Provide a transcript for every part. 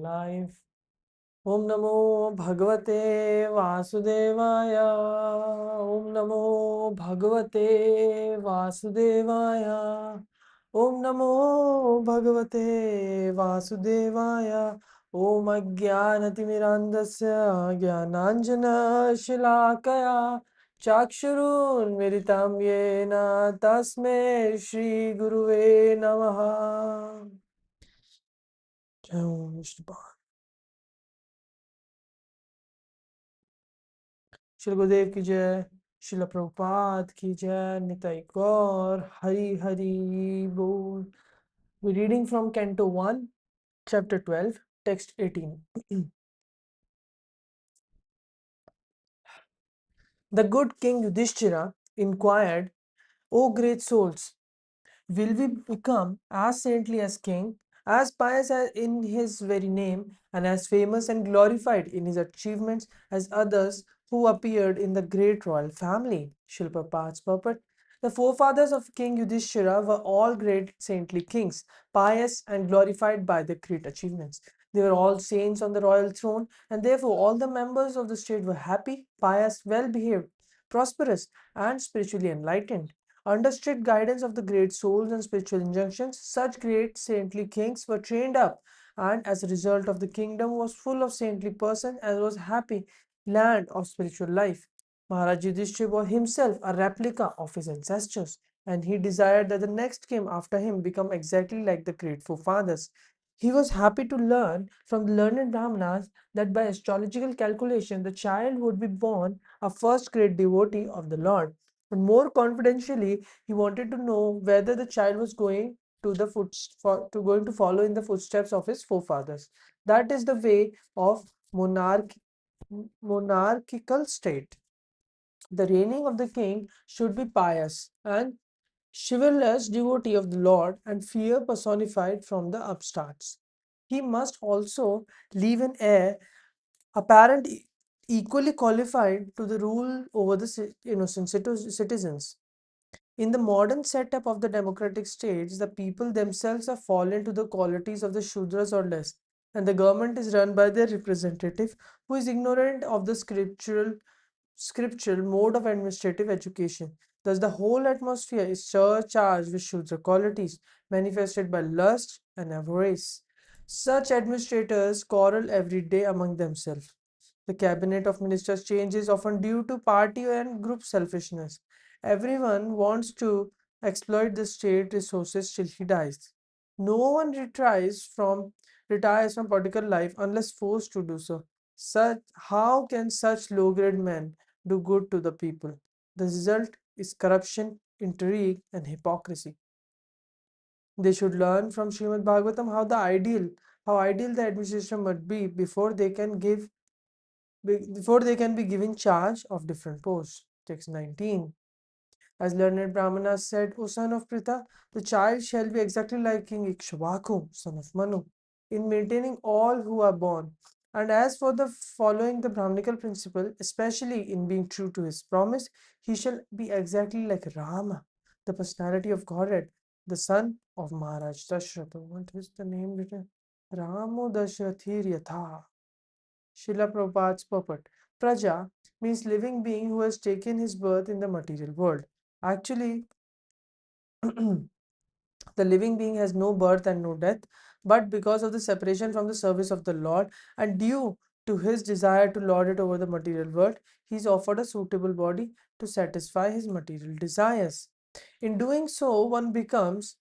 live. Om Namo Bhagavate Vasudevaya. Om Namo Bhagavate Vasudevaya. Om Namo Bhagavate Vasudevaya. Om Ajnanatimirandasya Jnananjana Shalakaya Chakshurun Miritam Yena Tasme Shri Guruve Namaha. Jai Om Vishnu Shri Gurudev ki jai, Srila Prabhupada ki jai, Nitai Gaur, Hari Hari Bol. We're reading from Canto 1, Chapter 12, Text 18. The good King Yudhishthira inquired, O great souls, will we become as saintly as king, as pious in his very name, and as famous and glorified in his achievements as others who appeared in the great royal family? Shilpa Path's puppet. The forefathers of King Yudhishthira were all great saintly kings, pious and glorified by their great achievements. They were all saints on the royal throne, and therefore all the members of the state were happy, pious, well behaved, prosperous, and spiritually enlightened. Under strict guidance of the great souls and spiritual injunctions, such great saintly kings were trained up, and as a result of the kingdom was full of saintly persons and was happy land of spiritual life. Maharaj Yudhishthira was himself a replica of his ancestors, and he desired that the next king after him become exactly like the great forefathers. He was happy to learn from the learned Brahmanas that by astrological calculation the child would be born a first great devotee of the Lord. But more confidentially, he wanted to know whether the child was going to going to follow in the footsteps of his forefathers. That is the way of monarchical state. The reigning of the king should be pious and chivalrous devotee of the Lord and fear personified from the upstarts. He must also leave an heir apparent equally qualified to the rule over the innocent citizens. In the modern setup of the democratic states, the people themselves have fallen to the qualities of the Shudras or less, and the government is run by their representative who is ignorant of the scriptural mode of administrative education. Thus, the whole atmosphere is surcharged with Shudra qualities manifested by lust and avarice. Such administrators quarrel every day among themselves. The cabinet of ministers changes often due to party and group selfishness. Everyone wants to exploit the state resources till he dies. No one retires from political life unless forced to do so. How can such low-grade men do good to the people? The result is corruption, intrigue, and hypocrisy. They should learn from Srimad Bhavatam how ideal the administration must be before they can be given charge of different posts. Text 19. As learned Brahmana said, O son of Pritha, the child shall be exactly like King Ikshvaku, son of Manu, in maintaining all who are born. And as for the following the Brahminical principle, especially in being true to his promise, he shall be exactly like Rama, the personality of Godhead, the son of Maharaj Dashratha. What is the name written? Ramo Dashrathir Yatha. Srila Prabhupada's puppet. Praja means living being who has taken his birth in the material world. Actually, the living being has no birth and no death, but because of the separation from the service of the Lord and due to his desire to lord it over the material world, he is offered a suitable body to satisfy his material desires. In doing so, one becomes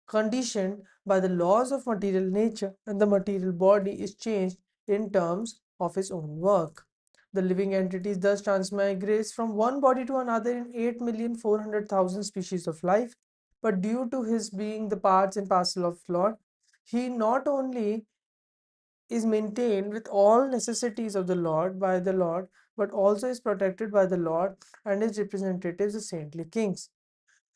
conditioned by the laws of material nature, and the material body is changed in terms of his own work. The living entities thus transmigrates from one body to another in 8,400,000 species of life, but due to his being the parts and parcel of Lord, he not only is maintained with all necessities of the Lord by the Lord, but also is protected by the Lord and his representatives, the saintly kings.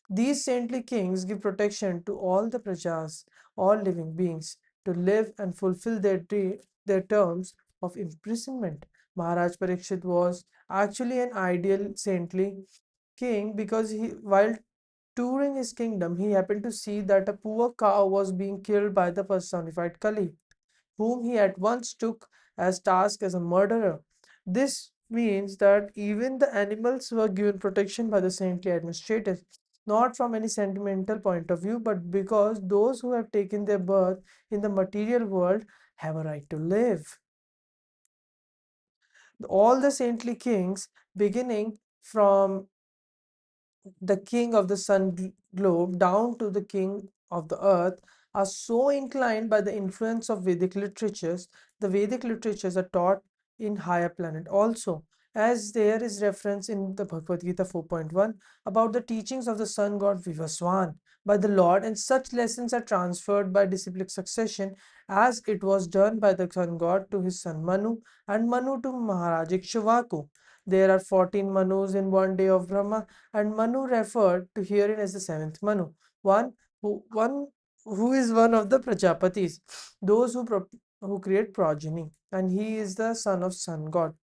These saintly kings give protection to all the prajas, all living beings, to live and fulfill their terms of imprisonment. Maharaj Parikshit was actually an ideal saintly king because while touring his kingdom, he happened to see that a poor cow was being killed by the personified Kali, whom he at once took as task as a murderer. This means that even the animals were given protection by the saintly administrators, not from any sentimental point of view, but because those who have taken their birth in the material world have a right to live. All the saintly kings, beginning from the king of the globe down to the king of the earth, are so inclined by the influence of Vedic literatures. The Vedic literatures are taught in higher planet also, as there is reference in the Bhagavad Gita 4.1 about the teachings of the sun god Vivaswan by the Lord, and such lessons are transferred by disciplic succession as it was done by the sun god to his son Manu and Manu to Maharaj Ikshvaku. There are 14 Manus in one day of Brahma, and Manu referred to herein as the seventh Manu, one who is one of the Prajapatis, those who create progeny, and he is the son of sun god.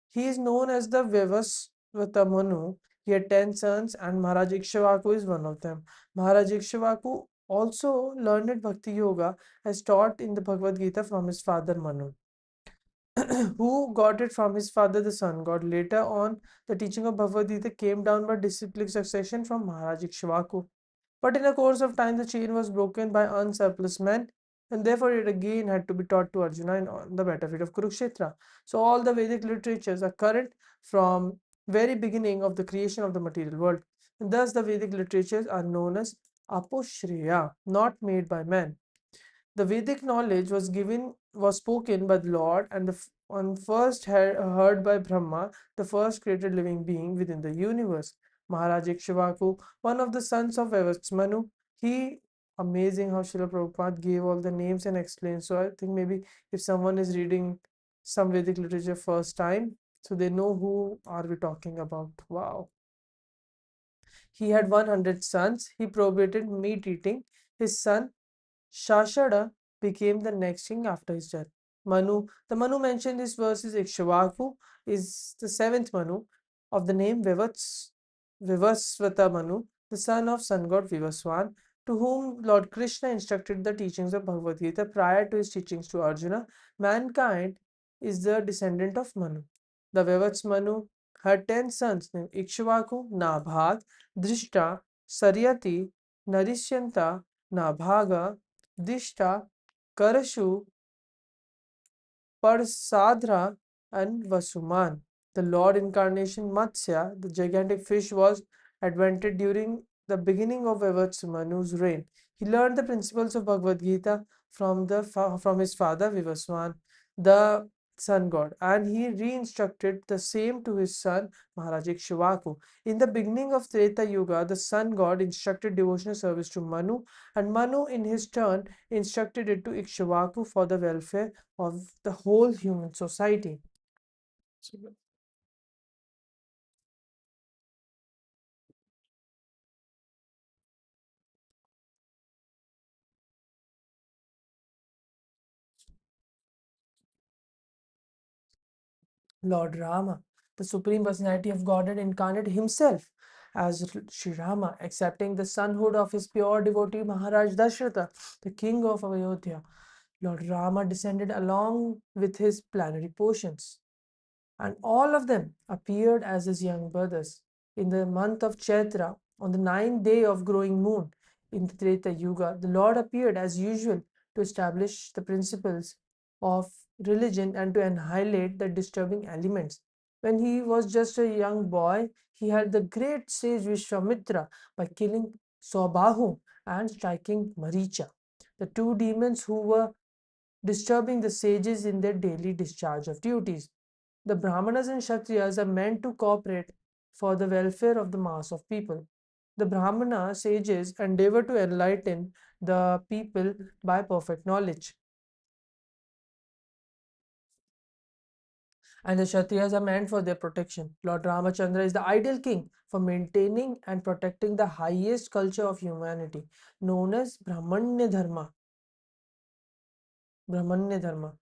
He is known as the Vivasvata Manu. He had 10 sons, and Maharaj Ikshvaku is one of them. Maharaj Ikshvaku also learned Bhakti Yoga as taught in the Bhagavad Gita from his father Manu. Who got it from his father, the sun god. Later on, the teaching of Bhagavad Gita came down by disciplic succession from Maharaj Ikshvaku. But in the course of time, the chain was broken by unsurplus men, and therefore it again had to be taught to Arjuna on the battlefield of Kurukshetra. So all the Vedic literatures are current from very beginning of the creation of the material world. And thus the Vedic literatures are known as Aposhriya, not made by men. The Vedic knowledge was spoken by the Lord, and first heard by Brahma, the first created living being within the universe. Maharaj Ikshvaku, one of the sons of Manu, he amazing how Srila Prabhupada gave all the names and explained. So I think maybe if someone is reading some Vedic literature first time, so they know who are we talking about. Wow. He had 100 sons. He prohibited meat eating. His son Shashada became the next king after his death. The Manu mentioned in this verse is Ikshvaku, is the seventh Manu of the name Vivasvata Manu, the son of sun god Vivaswan, to whom Lord Krishna instructed the teachings of Bhagavad Gita prior to his teachings to Arjuna. Mankind is the descendant of Manu. The Vivats Manu had 10 sons named Ikshvaku, Nabhag, Drishta, Saryati, Narishyanta, Nabhaga, Dishta, Karashu, Parsadra, and Vasuman. The Lord Incarnation Matsya, the gigantic fish, was advented during the beginning of Manu's reign. He learned the principles of Bhagavad Gita from his father Vivaswan, the sun god, and he re-instructed the same to his son Maharaj Ikshvaku. In the beginning of Treta Yuga, the sun god instructed devotional service to Manu, and Manu in his turn instructed it to Ikshvaku for the welfare of the whole human society. Lord Rama, the Supreme Personality of Godhead, incarnate himself as Sri Rama, accepting the sonhood of his pure devotee Maharaj Dasharatha, the king of Ayodhya. Lord Rama descended along with his plenary portions, and all of them appeared as his young brothers. In the month of Chaitra, on the ninth day of growing moon, in the Treta Yuga, the Lord appeared as usual to establish the principles of religion and to annihilate the disturbing elements. When he was just a young boy, he had the great sage Vishwamitra by killing Swabahu and striking Maricha, the two demons who were disturbing the sages in their daily discharge of duties. The Brahmanas and Kshatriyas are meant to cooperate for the welfare of the mass of people. The Brahmana sages endeavor to enlighten the people by perfect knowledge, and the Kshatriyas are meant for their protection. Lord Ramachandra is the ideal king for maintaining and protecting the highest culture of humanity, known as Brahmanya Dharma. Brahmanya Dharma.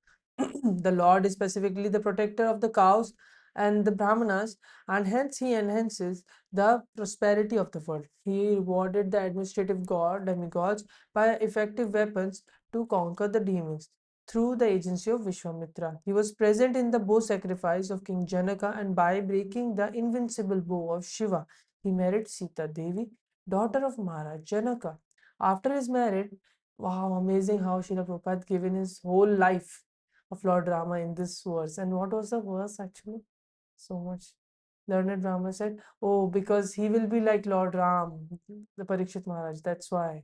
The Lord is specifically the protector of the cows and the Brahmanas, and hence he enhances the prosperity of the world. He rewarded the administrative demigods by effective weapons to conquer the demons. through the agency of Vishwamitra. He was present in the bow sacrifice of King Janaka, and by breaking the invincible bow of Shiva, he married Sita Devi, daughter of Maharaj Janaka. After his marriage, wow, amazing how Srila Prabhupada given his whole life of Lord Rama in this verse. And what was the verse actually? So much. Learned Brahma said, oh, because he will be like Lord Ram, the Parikshit Maharaj. That's why.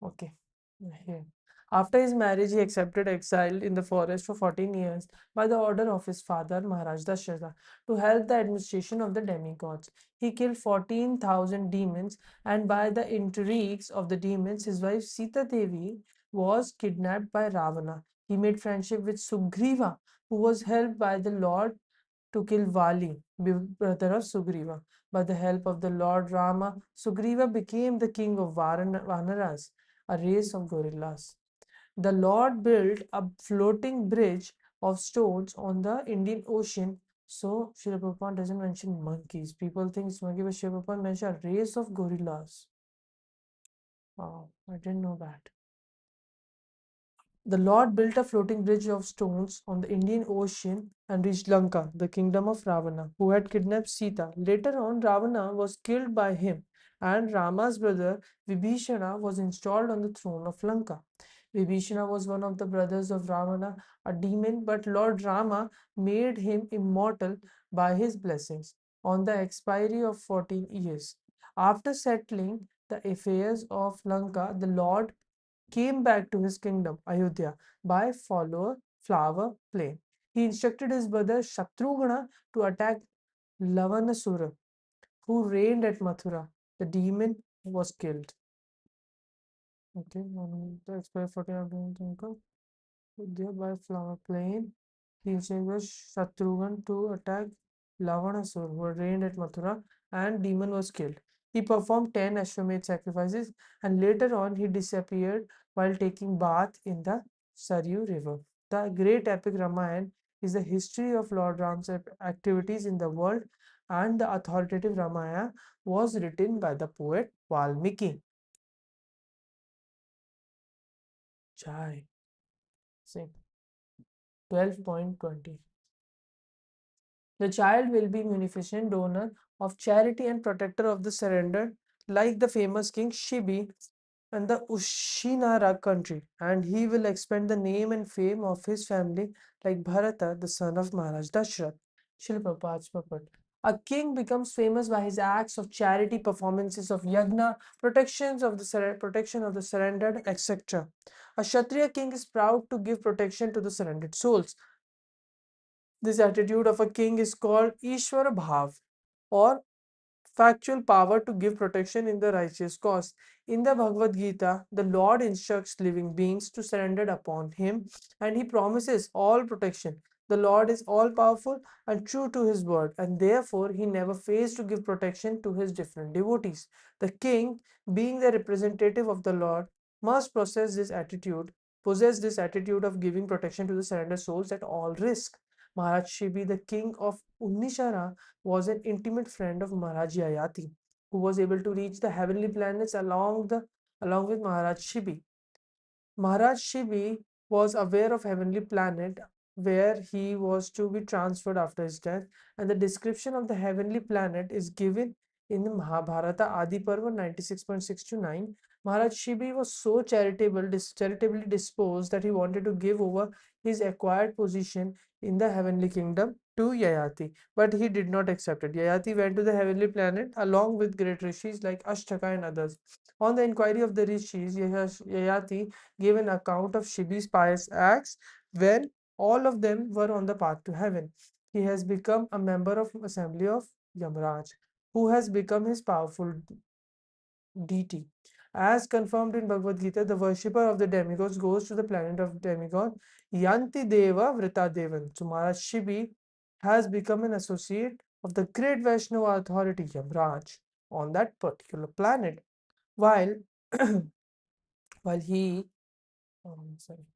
Okay. Here. After his marriage, he accepted exile in the forest for 14 years by the order of his father, Maharaj Dasharatha, to help the administration of the demigods. He killed 14,000 demons, and by the intrigues of the demons, his wife Sita Devi was kidnapped by Ravana. He made friendship with Sugriva, who was helped by the Lord to kill Vali, brother of Sugriva. By the help of the Lord Rama, Sugriva became the king of Vanaras, a race of gorillas. The Lord built a floating bridge of stones on the Indian Ocean. So, Srila Prabhupada doesn't mention monkeys. People think it's monkey, but Srila Prabhupada mentioned a race of gorillas. Wow, I didn't know that. The Lord built a floating bridge of stones on the Indian Ocean and reached Lanka, the kingdom of Ravana, who had kidnapped Sita. Later on, Ravana was killed by him, and Rama's brother Vibhishana was installed on the throne of Lanka. Vibhishana was one of the brothers of Ravana, a demon, but Lord Rama made him immortal by his blessings on the expiry of 14 years. After settling the affairs of Lanka, the Lord came back to his kingdom, Ayodhya, by flower plain. He instructed his brother Shatrughna to attack Lavanasura, who reigned at Mathura. The demon was killed. Okay, the expiry 14 Ayodhya by flower plain. He instructed Shatrughna to attack Lavanasura, who reigned at Mathura, and demon was killed. He performed 10 Ashwamedh sacrifices, and later on he disappeared while taking bath in the Saryu river. The great epic Ramayana is the history of Lord Ram's activities in the world, and the authoritative Ramayana was written by the poet Valmiki. Chai. See, 12.20. The child will be munificent donor of charity and protector of the surrendered, like the famous King Shibi and the Ushinara country, and he will expand the name and fame of his family like Bharata, the son of Maharaj Dashrath. Srila Prabhupada's purport. A king becomes famous by his acts of charity, performances of yagna, protection of the surrendered, etc. A Kshatriya king is proud to give protection to the surrendered souls. This attitude of a king is called Ishvara Bhav, or factual power to give protection in the righteous cause. In the Bhagavad Gita, the Lord instructs living beings to surrender upon Him, and He promises all protection. The Lord is all powerful and true to His word, and therefore He never fails to give protection to His different devotees. The king, being the representative of the Lord, must possess this attitude of giving protection to the surrendered souls at all risk. Maharaj Shibi, the king of Unishara, was an intimate friend of Maharaj Yayati, who was able to reach the heavenly planets along with Maharaj Shibi. Maharaj Shibi was aware of heavenly planet where he was to be transferred after his death, and the description of the heavenly planet is given in the Mahabharata Adi Parva 96.6 to 9. Maharaj Shibi was so charitably disposed that he wanted to give over his acquired position in the heavenly kingdom to Yayati, but he did not accept it. Yayati went to the heavenly planet along with great rishis like Ashtaka and others. On the inquiry of the rishis, Yayati gave an account of Shibi's pious acts when all of them were on the path to heaven. He has become a member of assembly of Yamraj, who has become his powerful deity. As confirmed in Bhagavad Gita, the worshipper of the demigods goes to the planet of demigod Yanti Deva Vrita Devan. So Maharaj Shibi has become an associate of the great Vaishnava authority Yamraj on that particular planet. While while he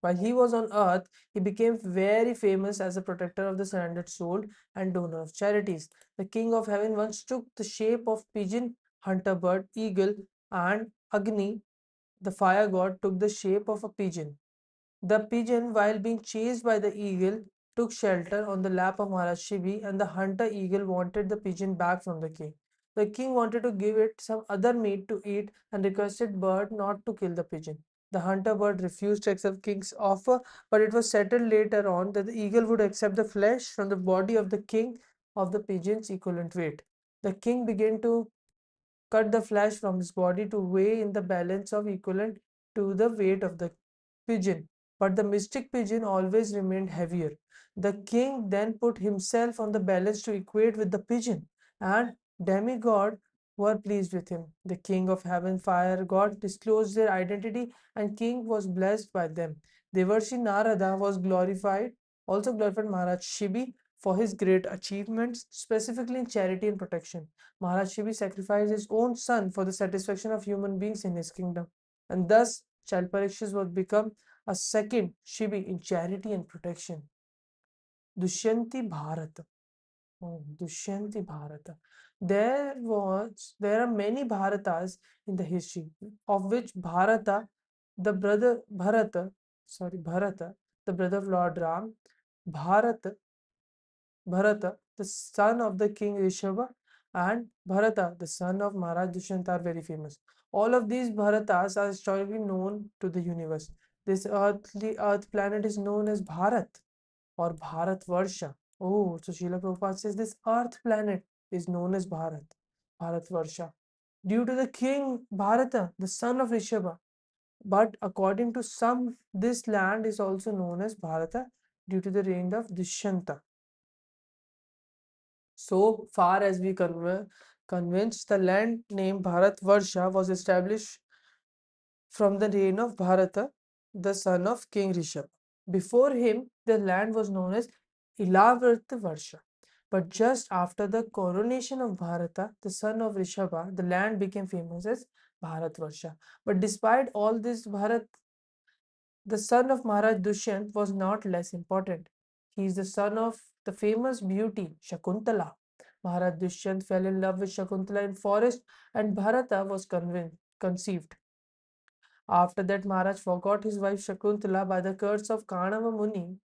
while he was on earth, he became very famous as a protector of the surrendered soul and donor of charities. The king of heaven once took the shape of pigeon, hunter bird, eagle, and Agni, the fire god, took the shape of a pigeon. The pigeon, while being chased by the eagle, took shelter on the lap of Maharaj Shibi, and the hunter eagle wanted the pigeon back from the king. The king wanted to give it some other meat to eat and requested bird not to kill the pigeon. The hunter bird refused to accept king's offer, but it was settled later on that the eagle would accept the flesh from the body of the king of the pigeon's equivalent weight. The king began to cut the flesh from his body to weigh in the balance of equivalent to the weight of the pigeon, but the mystic pigeon always remained heavier. The king then put himself on the balance to equate with the pigeon, and demigod were pleased with him. The king of heaven, fire, god disclosed their identity, and king was blessed by them. Devarshi Narada was glorified, also glorified Maharaj Shibi for his great achievements, specifically in charity and protection. Maharaj Shibi sacrificed his own son for the satisfaction of human beings in his kingdom, and thus child Parikshit was become a second Shibi in charity and protection. Dushyanti Bharata. Oh, Dushyanti Bharata. There are many Bharatas in the history, of which Bharata, the brother Bharata, the brother of Lord Ram, Bharata, Bharata, the son of the king Rishabha, and Bharata, the son of Maharaj Dushyanta, are very famous. All of these Bharatas are historically known to the universe. This earth planet is known as Bharat or Bharat Varsha. Oh, so Srila Prabhupada says this earth planet is known as Bharat Varsha, due to the king Bharata, the son of Rishabha. But according to some, this land is also known as Bharata due to the reign of Dushyanta. So far as we convinced, the land named Bharatvarsha was established from the reign of Bharata, the son of King Rishabh. Before him, the land was known as Ilavartavarsha. But just after the coronation of Bharata, the son of Rishabha, the land became famous as Bharatvarsha. But despite all this, the son of Maharaj Dushyant was not less important. He is the son of the famous beauty Shakuntala. Maharaj Dushyant fell in love with Shakuntala in forest, and Bharata was conceived. After that, Maharaj forgot his wife Shakuntala by the curse of Kanava Muni,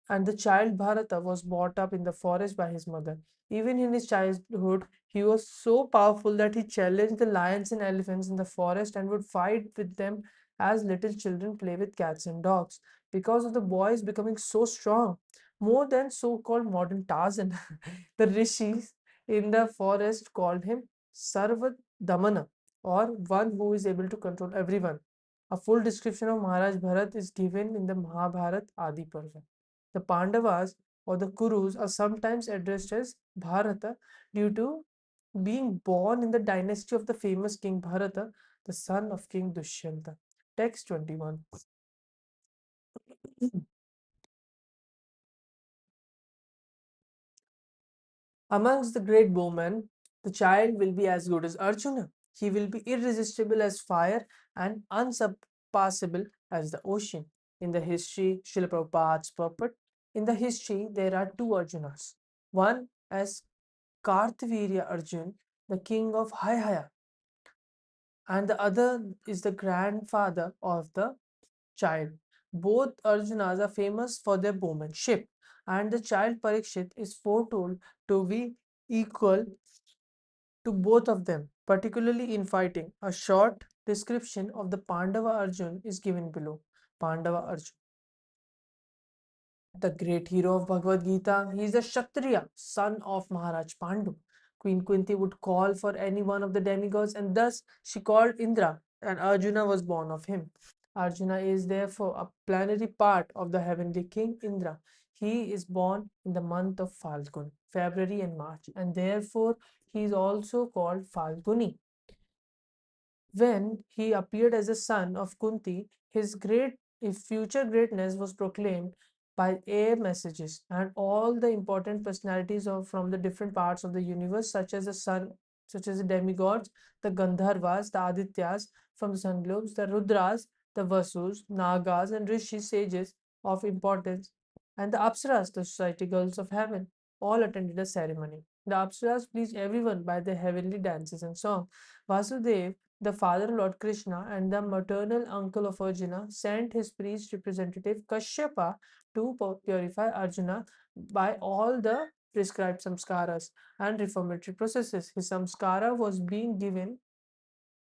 and the child Bharata was brought up in the forest by his mother. Even in his childhood, he was so powerful that he challenged the lions and elephants in the forest and would fight with them as little children play with cats and dogs. Because of the boys becoming so strong, more than so called modern Tarzan, the rishis in the forest called him Sarvat Damana, or one who is able to control everyone. A full description of Maharaj Bharat is given in the Mahabharat Adi Parva. The Pandavas or the Kurus are sometimes addressed as Bharata due to being born in the dynasty of the famous King Bharata, the son of King Dushyanta. Text 21. Amongst the great bowmen, the child will be as good as Arjuna. He will be irresistible as fire and unsurpassable as the ocean. In the history, Srila Prabhupada's purport, in the history, there are two Arjunas. One as Kartavirya Arjun, the king of Hayhaya, and the other is the grandfather of the child. Both Arjunas are famous for their bowmanship, and the child Parikshit is foretold to be equal to both of them, particularly in fighting. A short description of the Pandava Arjun is given below. Pandava Arjun, the great hero of Bhagavad Gita. He is a Kshatriya, son of Maharaj Pandu. Queen Kunti would call for any one of the demigods, and thus she called Indra, and Arjuna was born of him. Arjuna is therefore a planetary part of the heavenly king Indra. He is born in the month of Falgun, February and March, and therefore he is also called Falguni. When he appeared as a son of Kunti, his future greatness was proclaimed by air messages, and all the important personalities from the different parts of the universe, such as the demigods, the Gandharvas, the Adityas from the sun globes, the Rudras, the Vasus, Nagas, and Rishi sages of importance, and the Apsaras, the society girls of heaven, all attended the ceremony. The Apsaras pleased everyone by their heavenly dances and songs. Vasudev, the father Lord Krishna and the maternal uncle of Arjuna sent his priest representative Kashyapa to purify Arjuna by all the prescribed samskaras and reformatory processes. His samskara was being given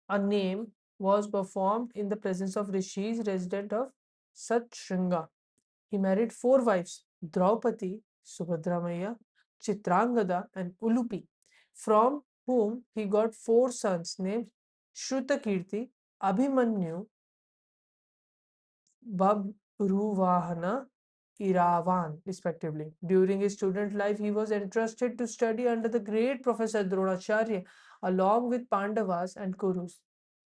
a name, was performed in the presence of rishis resident of Satshringa. He married four wives: Draupadi, Subhadramaya, Chitrangada, and Ulupi, from whom he got four sons named Shrutakirti, Abhimanyu, Babruvahana, Iravan, respectively. During his student life, he was entrusted to study under the great Professor Dronacharya along with Pandavas and Kurus,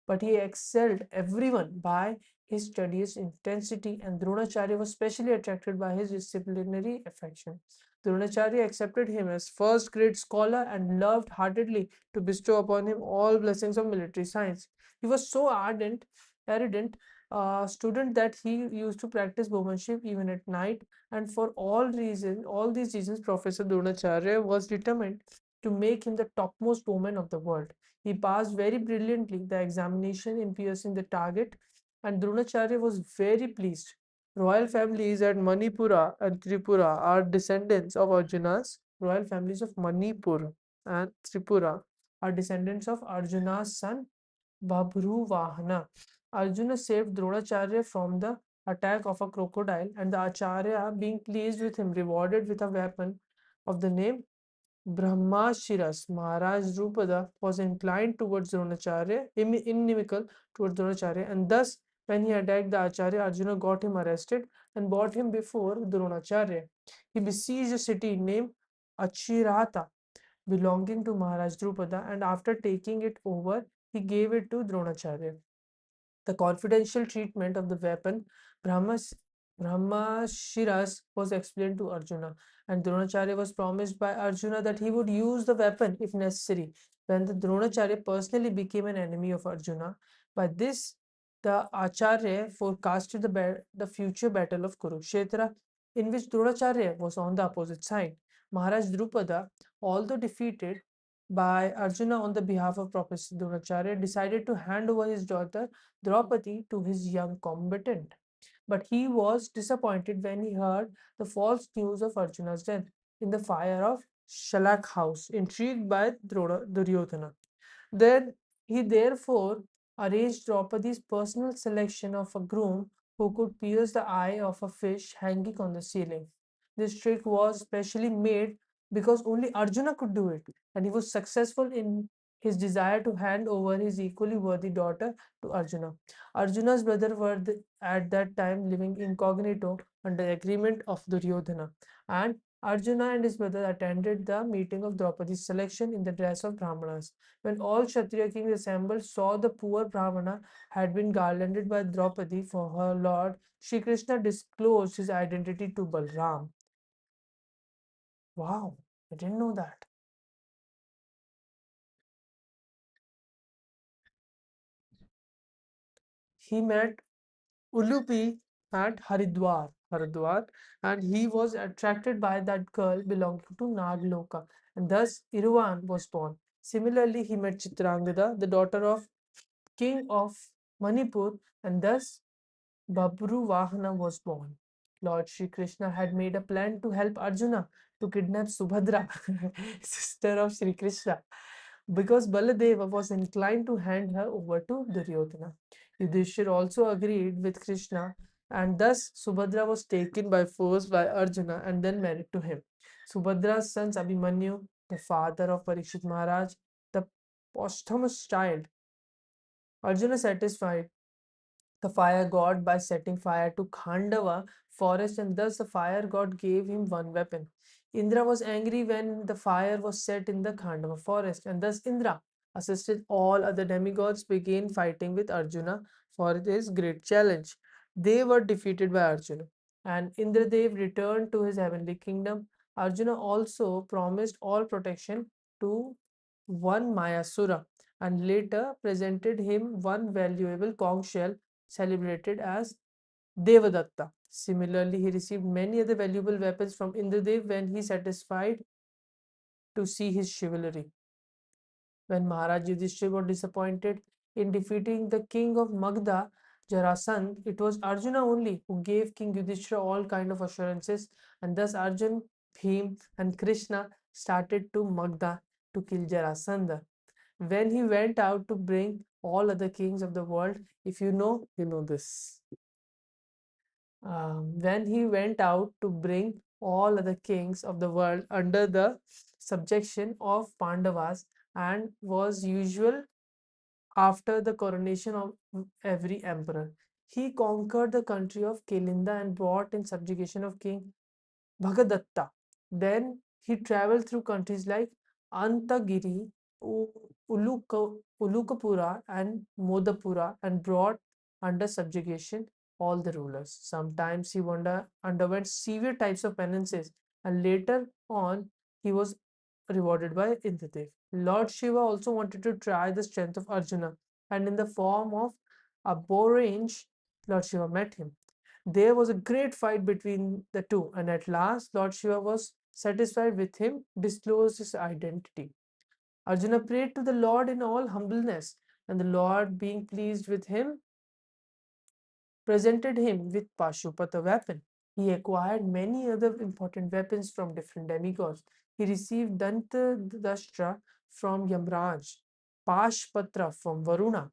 but he excelled everyone by his studious intensity, and Dronacharya was specially attracted by his disciplinary affection. Dronacharya accepted him as first grade scholar and loved heartedly to bestow upon him all blessings of military science. He was so ardent student that he used to practice bowmanship even at night, and for all these reasons, Professor Dronacharya was determined to make him the topmost bowman of the world. He passed very brilliantly the examination in piercing the target, and Dronacharya was very pleased. Royal families at Manipura and Tripura are descendants of Arjuna's. Royal families of Manipur and Tripura are descendants of Arjuna's son Babhruvahana. Arjuna saved Dronacharya from the attack of a crocodile, and the Acharya, being pleased with him, rewarded with a weapon of the name Brahmashiras. Maharaj Drupada was inclined towards Dronacharya, inimical towards Dronacharya, and thus, when he attacked the Acharya, Arjuna got him arrested and brought him before Dronacharya. He besieged a city named Achirata, belonging to Maharaj Drupada, and after taking it over, he gave it to Dronacharya. The confidential treatment of the weapon Brahmas, Brahmashiras was explained to Arjuna, and Dronacharya was promised by Arjuna that he would use the weapon if necessary. When the Dronacharya personally became an enemy of Arjuna, by this the Acharya forecasted the future battle of Kurukshetra, in which Dronacharya was on the opposite side. Maharaj Drupada, although defeated by Arjuna on the behalf of Professor Dronacharya, decided to hand over his daughter Draupadi to his young combatant. But he was disappointed when he heard the false news of Arjuna's death in the fire of Shalak house, intrigued by Duryodhana. Then he therefore arranged Draupadi's personal selection of a groom who could pierce the eye of a fish hanging on the ceiling. This trick was specially made because only Arjuna could do it, and he was successful in his desire to hand over his equally worthy daughter to Arjuna. Arjuna's brother were at that time living incognito under agreement of Duryodhana, and Arjuna and his brother attended the meeting of Draupadi's selection in the dress of Brahmanas. When all Kshatriya kings assembled saw the poor Brahmana had been garlanded by Draupadi for her lord, Shri Krishna disclosed his identity to Balram. Wow, I didn't know that. He met Ulupi at Haridwar, and he was attracted by that girl belonging to Nagloka, and thus Iruvan was born. Similarly, he met Chitrangada, the daughter of king of Manipur, and thus Babru Vahana was born. Lord Shri Krishna had made a plan to help Arjuna to kidnap Subhadra, sister of Shri Krishna, because Baladeva was inclined to hand her over to Duryodhana. Yudhishthir also agreed with Krishna, and thus Subhadra was taken by force by Arjuna and then married to him. Subhadra's sons Abhimanyu, the father of Parikshit Maharaj, the posthumous child, Arjuna satisfied the fire god by setting fire to Khandava forest, and thus the fire god gave him one weapon. Indra was angry when the fire was set in the Khandava forest, and thus Indra assisted all other demigods began fighting with Arjuna for this great challenge. They were defeated by Arjuna, and Indradev returned to his heavenly kingdom. Arjuna also promised all protection to one Mayasura and later presented him one valuable conch shell celebrated as Devadatta. Similarly, he received many other valuable weapons from Indradev when he satisfied to see his chivalry. When Maharaj Yudhishthira was disappointed in defeating the king of Magda, Jarasandh. It was Arjuna only who gave King Yudhishthira all kind of assurances, and thus Arjun, Bhim, and Krishna started to Magda to kill Jarasandha. When he went out to bring all other kings of the world, if you know, you know this. When he went out to bring all other kings of the world under the subjection of Pandavas, and was usual after the coronation of every emperor. He conquered the country of Kelinda and brought in subjugation of King Bhagadatta. Then he traveled through countries like Antagiri, Ulukapura, and Modapura and brought under subjugation all the rulers. Sometimes he underwent severe types of penances, and later on he was rewarded by Indradev. Lord Shiva also wanted to try the strength of Arjuna, and in the form of a bow range, Lord Shiva met him. There was a great fight between the two, and at last Lord Shiva was satisfied with him, disclosed his identity. Arjuna prayed to the Lord in all humbleness, and the Lord, being pleased with him, presented him with Pashupata weapon. He acquired many other important weapons from different demigods. He received Dantadashtra from Yamraj, Pashpatra from Varuna,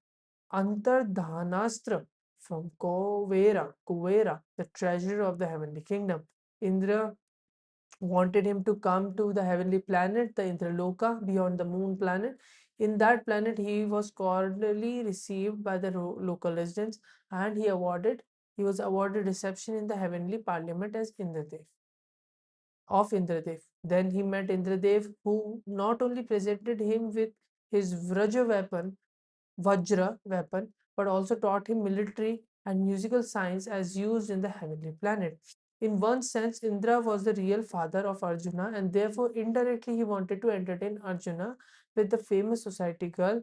Antardhanastra from Kuvera, the treasurer of the heavenly kingdom. Indra wanted him to come to the heavenly planet, the Indraloka, beyond the moon planet. In that planet, he was cordially received by the local residents, and he was awarded reception in the heavenly parliament as Indradev. Then he met Indradev, who not only presented him with his Vajra weapon, but also taught him military and musical science as used in the heavenly planet. In one sense, Indra was the real father of Arjuna, and therefore indirectly he wanted to entertain Arjuna with the famous society girl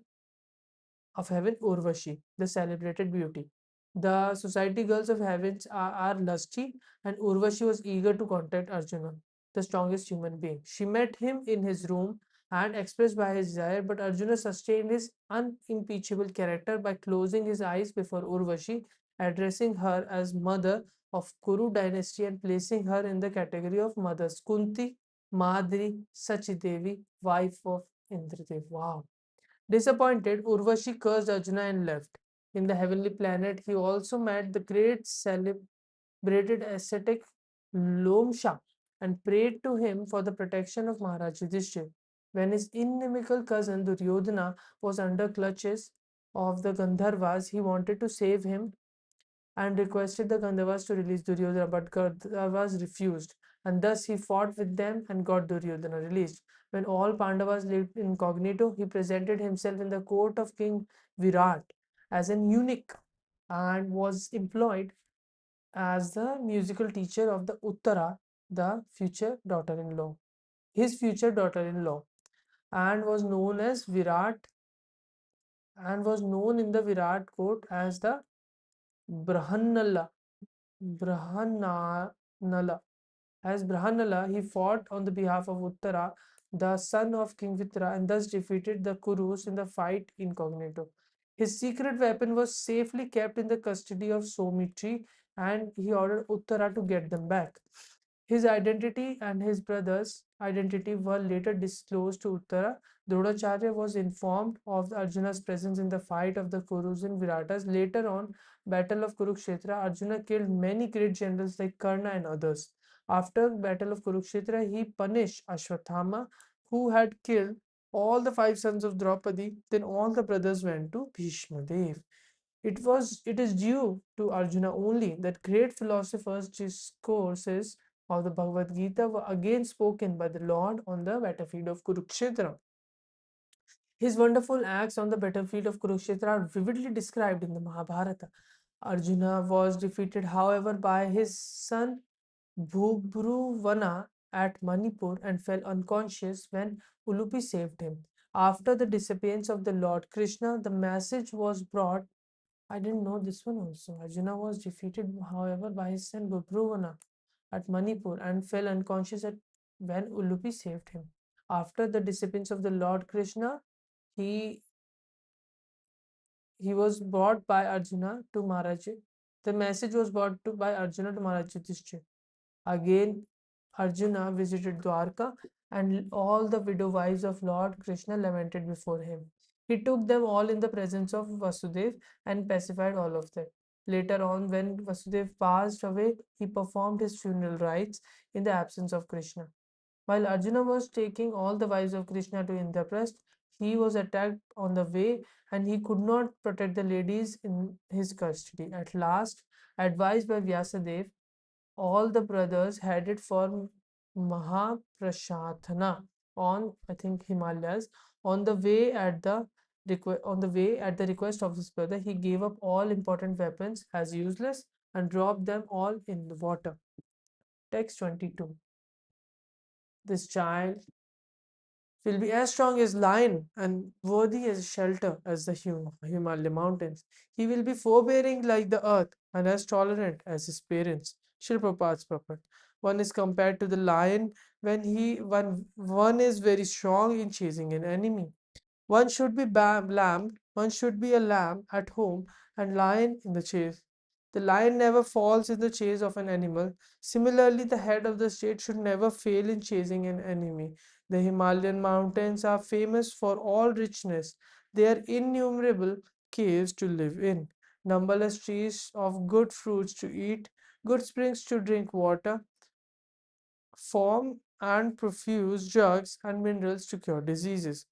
of heaven, Urvashi, the celebrated beauty. The society girls of heavens are lusty, and Urvashi was eager to contact Arjuna, the strongest human being. She met him in his room and expressed by his desire, but Arjuna sustained his unimpeachable character by closing his eyes before Urvashi, addressing her as mother of Kuru dynasty and placing her in the category of mothers. Kunti, Madri, Sachidevi, wife of Indradev. Wow. Disappointed, Urvashi cursed Arjuna and left. In the heavenly planet, he also met the great celebrated ascetic Lomsha and prayed to him for the protection of Maharaj Yudhishthir. When his inimical cousin Duryodhana was under clutches of the Gandharvas, he wanted to save him and requested the Gandharvas to release Duryodhana, but Gandharvas refused, and thus he fought with them and got Duryodhana released. When all Pandavas lived incognito, he presented himself in the court of King Virat as an eunuch and was employed as the musical teacher of the Uttara, the future daughter-in-law, his future daughter-in-law, and was known as Virat and was known in the Virat court as the Brahannala. Brahanala. As Brahanala, he fought on the behalf of Uttara, the son of King Vitra, and thus defeated the Kurus in the fight incognito. His secret weapon was safely kept in the custody of Somitri, and he ordered Uttara to get them back. His identity and his brother's identity were later disclosed to Uttara. Drodacharya was informed of Arjuna's presence in the fight of the Kurus and Viratas. Later on, Battle of Kurukshetra, Arjuna killed many great generals like Karna and others. After Battle of Kurukshetra, he punished Ashwathama, who had killed all the five sons of Draupadi. Then all the brothers went to Bhishma Dev. It is due to Arjuna only that great philosophers' discourses of the Bhagavad Gita were again spoken by the Lord on the battlefield of Kurukshetra. His wonderful acts on the battlefield of Kurukshetra are vividly described in the Mahabharata. Arjuna was defeated, however, by his son Bhubruvana at Manipur and fell unconscious when Ulupi saved him. After the disappearance of the Lord Krishna, the message was brought. I didn't know this one also. Arjuna was defeated, however, by his son Bhubruvana at Manipur and fell unconscious when Ulupi saved him. After the disappearance of the Lord Krishna, he he was brought by Arjuna to Maharaj. The message was brought by Arjuna to Maharaj Yudhishthira. Again, Arjuna visited Dwarka, and all the widow wives of Lord Krishna lamented before him. He took them all in the presence of Vasudev and pacified all of them. Later on, when Vasudev passed away, he performed his funeral rites in the absence of Krishna. While Arjuna was taking all the wives of Krishna to Indraprasth, he was attacked on the way and he could not protect the ladies in his custody. At last, advised by Vyasadeva, all the brothers headed for Mahaprashathana on, I think, Himalayas. On the way at the request of his brother, he gave up all important weapons as useless and dropped them all in the water. Text 22. This child will be as strong as lion and worthy as shelter as the Himalaya mountains. He will be forbearing like the earth and as tolerant as his parents. Srila Prabhupada's purport. One is compared to the lion when one is very strong in chasing an enemy. One should be a lamb at home and lion in the chase. The lion never falls in the chase of an animal. Similarly, the head of the state should never fail in chasing an enemy. The Himalayan mountains are famous for all richness. They are innumerable caves to live in, numberless trees of good fruits to eat, good springs to drink water, form and profuse drugs and minerals to cure diseases.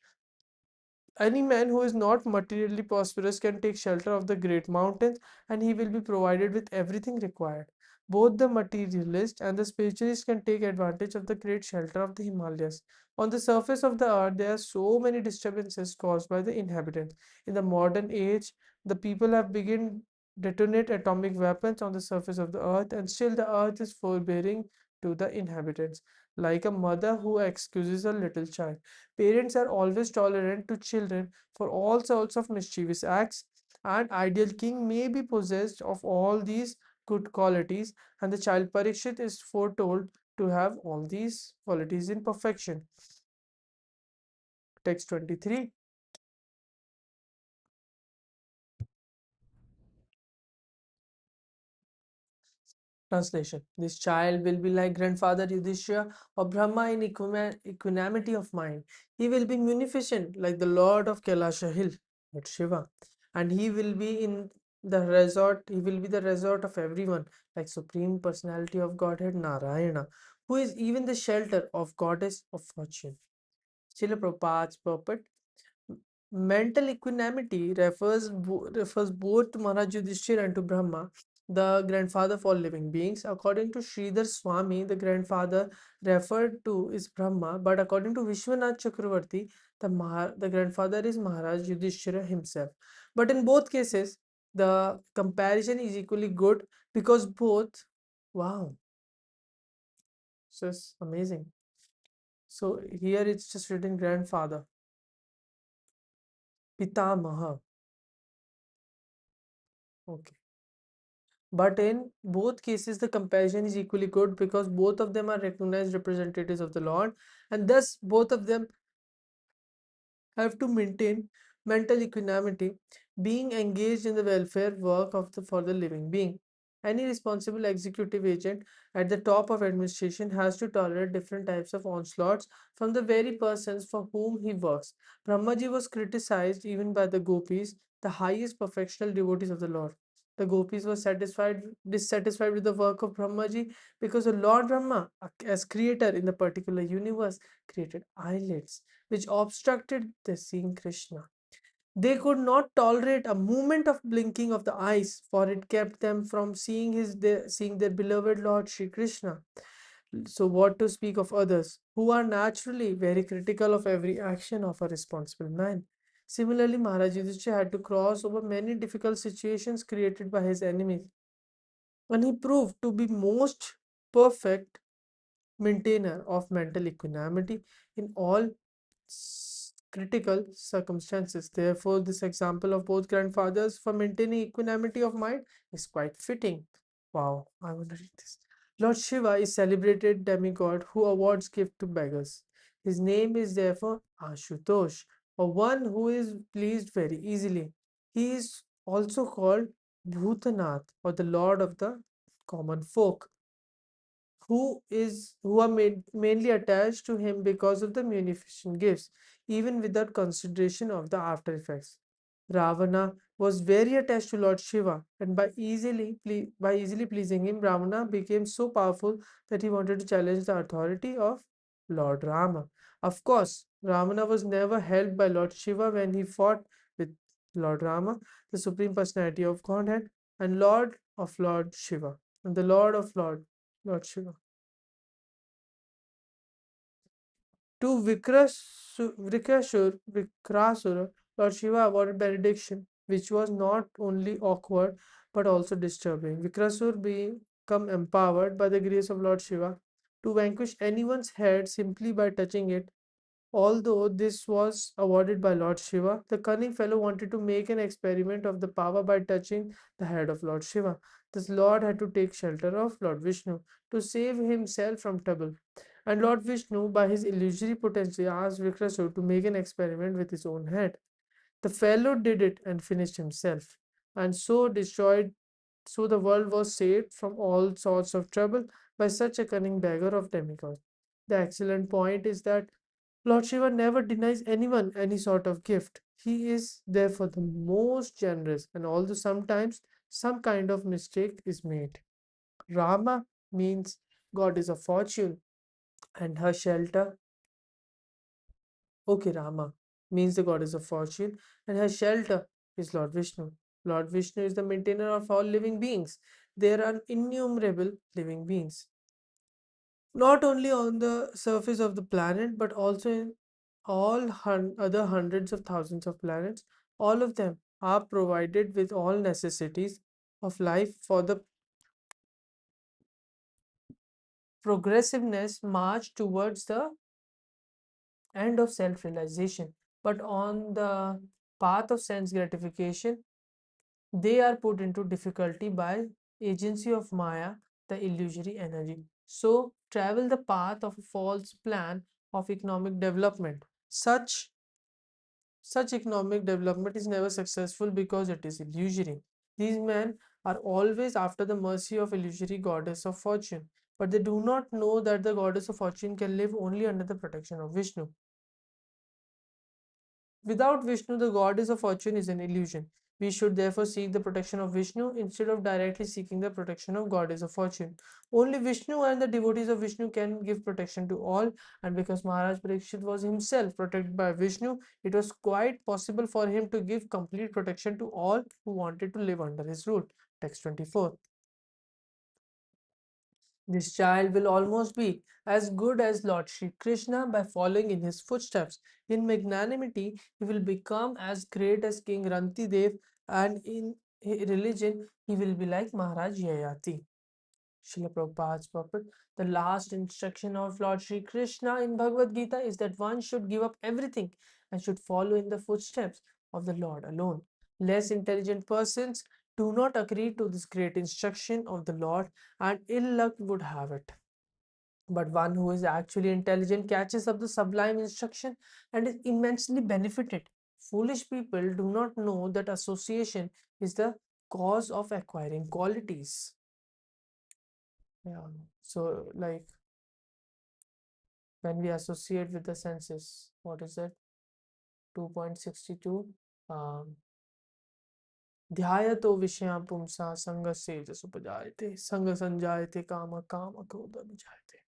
Any man who is not materially prosperous can take shelter of the great mountains and he will be provided with everything required. Both the materialist and the spiritualist can take advantage of the great shelter of the Himalayas. On the surface of the earth, there are so many disturbances caused by the inhabitants. In the modern age, the people have begun detonate atomic weapons on the surface of the earth, and still the earth is forbearing to the inhabitants, like a mother who excuses a little child. Parents are always tolerant to children for all sorts of mischievous acts. An ideal king may be possessed of all these good qualities, and the child Parikshit is foretold to have all these qualities in perfection. Text 23. Translation. This child will be like grandfather Yudhishthira or Brahma in equanimity of mind. He will be munificent like the Lord of Kailasha Hill, Lord Shiva. And he will be the resort of everyone, like Supreme Personality of Godhead Narayana, who is even the shelter of Goddess of Fortune. Srila Prabhupada's purport. Mental equanimity refers both to Maharaj Yudhishthir and to Brahma, the grandfather for living beings. According to Sridhar Swami, the grandfather referred to is Brahma, but according to Vishwanath Chakravarti, the grandfather is Maharaj Yudhishthira himself. But in both cases, the comparison is equally good because both, wow, this is amazing. So here it's just written grandfather, Pitamaha. Okay. But in both cases, the comparison is equally good because both of them are recognized representatives of the Lord, and thus both of them have to maintain mental equanimity, being engaged in the welfare work for the living being. Any responsible executive agent at the top of administration has to tolerate different types of onslaughts from the very persons for whom he works. Brahmaji was criticized even by the gopis, the highest perfectional devotees of the Lord. The gopis were dissatisfied with the work of Brahmaji because the Lord Brahma, as creator in the particular universe, created eyelids which obstructed the seeing Krishna. They could not tolerate a moment of blinking of the eyes, for it kept them from seeing their beloved Lord Sri Krishna. So, what to speak of others who are naturally very critical of every action of a responsible man? Similarly, Maharaj Yudhishthira had to cross over many difficult situations created by his enemies, and he proved to be most perfect maintainer of mental equanimity in all critical circumstances. Therefore, this example of both grandfathers for maintaining equanimity of mind is quite fitting. Wow, I want to read this. Lord Shiva is celebrated demigod who awards gift to beggars. His name is therefore Ashutosh, or one who is pleased very easily. He is also called Bhutanath, or the Lord of the common folk, who are mainly attached to him because of the munificent gifts, even without consideration of the after effects. Ravana was very attached to Lord Shiva, and by easily pleasing him, Ravana became so powerful that he wanted to challenge the authority of Lord Rama. Of course, Ravana was never helped by Lord Shiva when he fought with Lord Rama, the Supreme Personality of Godhead, and Lord of Lord Shiva, and the Lord of Lord Shiva. To Vikrasura, Lord Shiva awarded benediction, which was not only awkward but also disturbing. Vikrasur became empowered by the grace of Lord Shiva to vanquish anyone's head simply by touching it. Although this was awarded by Lord Shiva, the cunning fellow wanted to make an experiment of the power by touching the head of Lord Shiva. This Lord had to take shelter of Lord Vishnu to save himself from trouble. And Lord Vishnu, by his illusory potency, asked Vikrasur to make an experiment with his own head. The fellow did it and finished himself, and so the world was saved from all sorts of trouble by such a cunning beggar of demigod. The excellent point is that Lord Shiva never denies anyone any sort of gift. He is therefore the most generous, and although sometimes some kind of mistake is made. Rama means goddess of fortune, and her shelter, okay, Rama means the goddess of fortune, and her shelter is Lord Vishnu. Lord Vishnu is the maintainer of all living beings. There are innumerable living beings, not only on the surface of the planet, but also in other hundreds of thousands of planets. All of them are provided with all necessities of life for the progressiveness march towards the end of self realization. But on the path of sense gratification, they are put into difficulty by agency of Maya, the illusory energy. So travel the path of a false plan of economic development. Such economic development is never successful because it is illusory. These men are always after the mercy of illusory goddess of fortune, but they do not know that the goddess of fortune can live only under the protection of Vishnu. Without Vishnu, the goddess of fortune is an illusion. We should therefore seek the protection of Vishnu instead of directly seeking the protection of goddess of fortune. Only Vishnu and the devotees of Vishnu can give protection to all, and because Maharaj Parikshit was himself protected by Vishnu, it was quite possible for him to give complete protection to all who wanted to live under his rule. Text 24. This child will almost be as good as Lord Sri Krishna by following in his footsteps. In magnanimity, he will become as great as King Rantidev, and in religion, he will be like Maharaj Yayati. Srila Prabhupada's purport. The last instruction of Lord Sri Krishna in Bhagavad Gita is that one should give up everything and should follow in the footsteps of the Lord alone. Less intelligent persons do not agree to this great instruction of the Lord, and ill luck would have it. But one who is actually intelligent catches up the sublime instruction and is immensely benefited. Foolish people do not know that association is the cause of acquiring qualities. Yeah. So, like when we associate with the senses, what is it? 2.62. Um, ध्यायतो विषयां पुंसा संगस्य उपजायते संग संजायते काम काम क्रोध विजायते.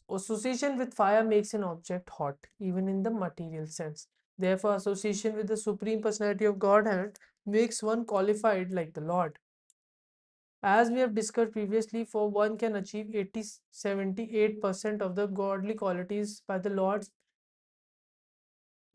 Association with fire makes an object hot, even in the material sense. Therefore, association with the Supreme Personality of Godhead makes one qualified like the Lord. As we have discussed previously, for one can achieve 78% of the godly qualities by the Lord's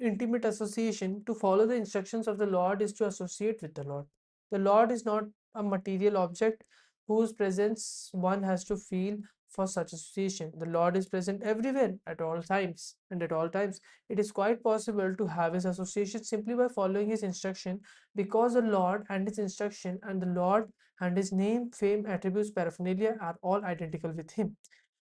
intimate association. To follow the instructions of the Lord is to associate with the Lord. The Lord is not a material object whose presence one has to feel for such association. The Lord is present everywhere at all times, and at all times it is quite possible to have his association simply by following his instruction, because the Lord and his instruction and the Lord and his name, fame, attributes, paraphernalia are all identical with him,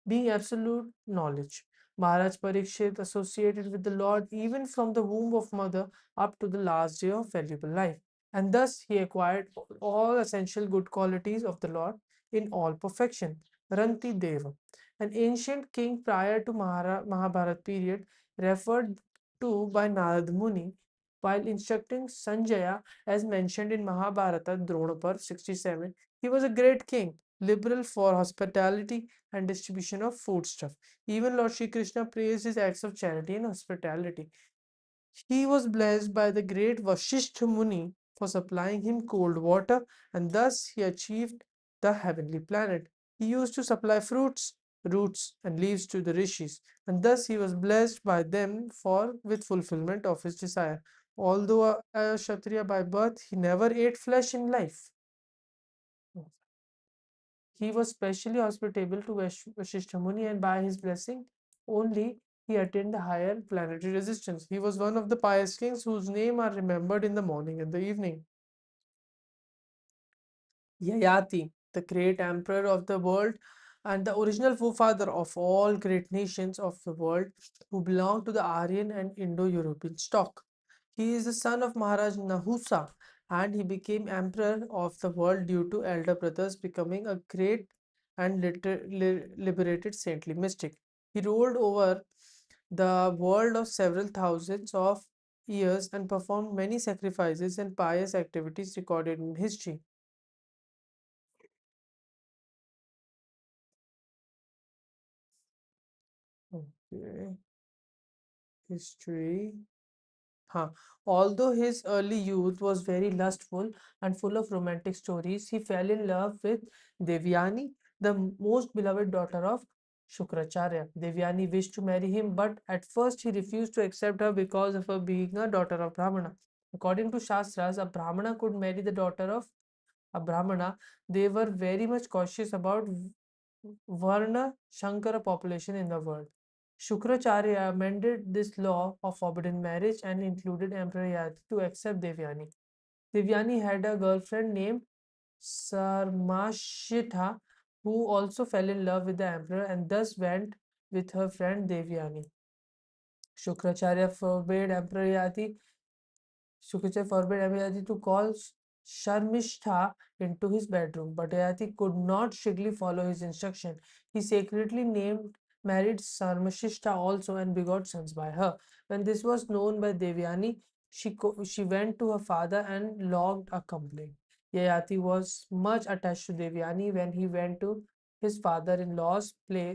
being absolute knowledge. Maharaj Parikshit associated with the Lord even from the womb of mother up to the last day of valuable life. And thus he acquired all essential good qualities of the Lord in all perfection. Ranti Deva, an ancient king prior to Mahabharat period, referred to by Narad Muni while instructing Sanjaya, as mentioned in Mahabharata Dronapar 67. He was a great king, liberal for hospitality and distribution of foodstuff. Even Lord Shri Krishna praised his acts of charity and hospitality. He was blessed by the great Vasishtha Muni for supplying him cold water, and thus he achieved the heavenly planet. He used to supply fruits, roots, and leaves to the rishis, and thus he was blessed by them for with fulfillment of his desire. Although a Kshatriya by birth, he never ate flesh in life. He was specially hospitable to Vasishtha Muni, and by his blessing only he attained the higher planetary resistance. He was one of the pious kings whose name are remembered in the morning and the evening. Yayati, the great emperor of the world and the original forefather of all great nations of the world who belong to the Aryan and Indo-European stock. He is the son of Maharaj Nahusa, and he became emperor of the world due to elder brothers becoming a great and liberated saintly mystic. He ruled over the world of several thousands of years and performed many sacrifices and pious activities recorded in history. Okay, history. Huh. Although his early youth was very lustful and full of romantic stories, he fell in love with Devyani, the most beloved daughter of Shukracharya. Devyani wished to marry him, but at first he refused to accept her because of her being a daughter of Brahmana. According to Shastras, a Brahmana could marry the daughter of a Brahmana. They were very much cautious about Varna Shankara population in the world. Shukracharya amended this law of forbidden marriage and included Emperor Yati to accept Devyani. Devyani had a girlfriend named Sarmashita who also fell in love with the emperor and thus went with her friend Devyani. Shukracharya forbade Emperor Yati Shukracharya forbade Yati to call Sharmishtha into his bedroom, but Yati could not strictly follow his instruction. He secretly married Sarmashishta also and begot sons by her. When this was known by Devyani, she went to her father and logged a complaint. Yayati was much attached to Devyani when he went to his father-in-law's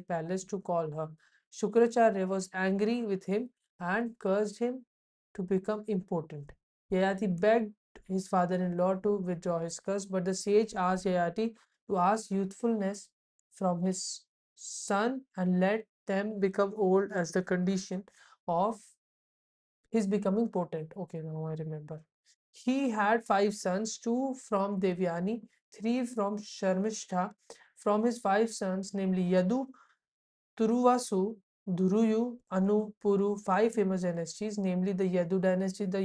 palace to call her. Shukracharya was angry with him and cursed him to become impotent. Yayati begged his father-in-law to withdraw his curse, but the sage asked Yayati to ask youthfulness from his son and let them become old as the condition of his becoming potent. Okay, now I remember. He had five sons, two from Devyani, three from Sharmishta. From his five sons, namely Yadu, Turuvasu, Duruyu, Anu, Puru, five famous dynasties, namely the Yadu dynasty, the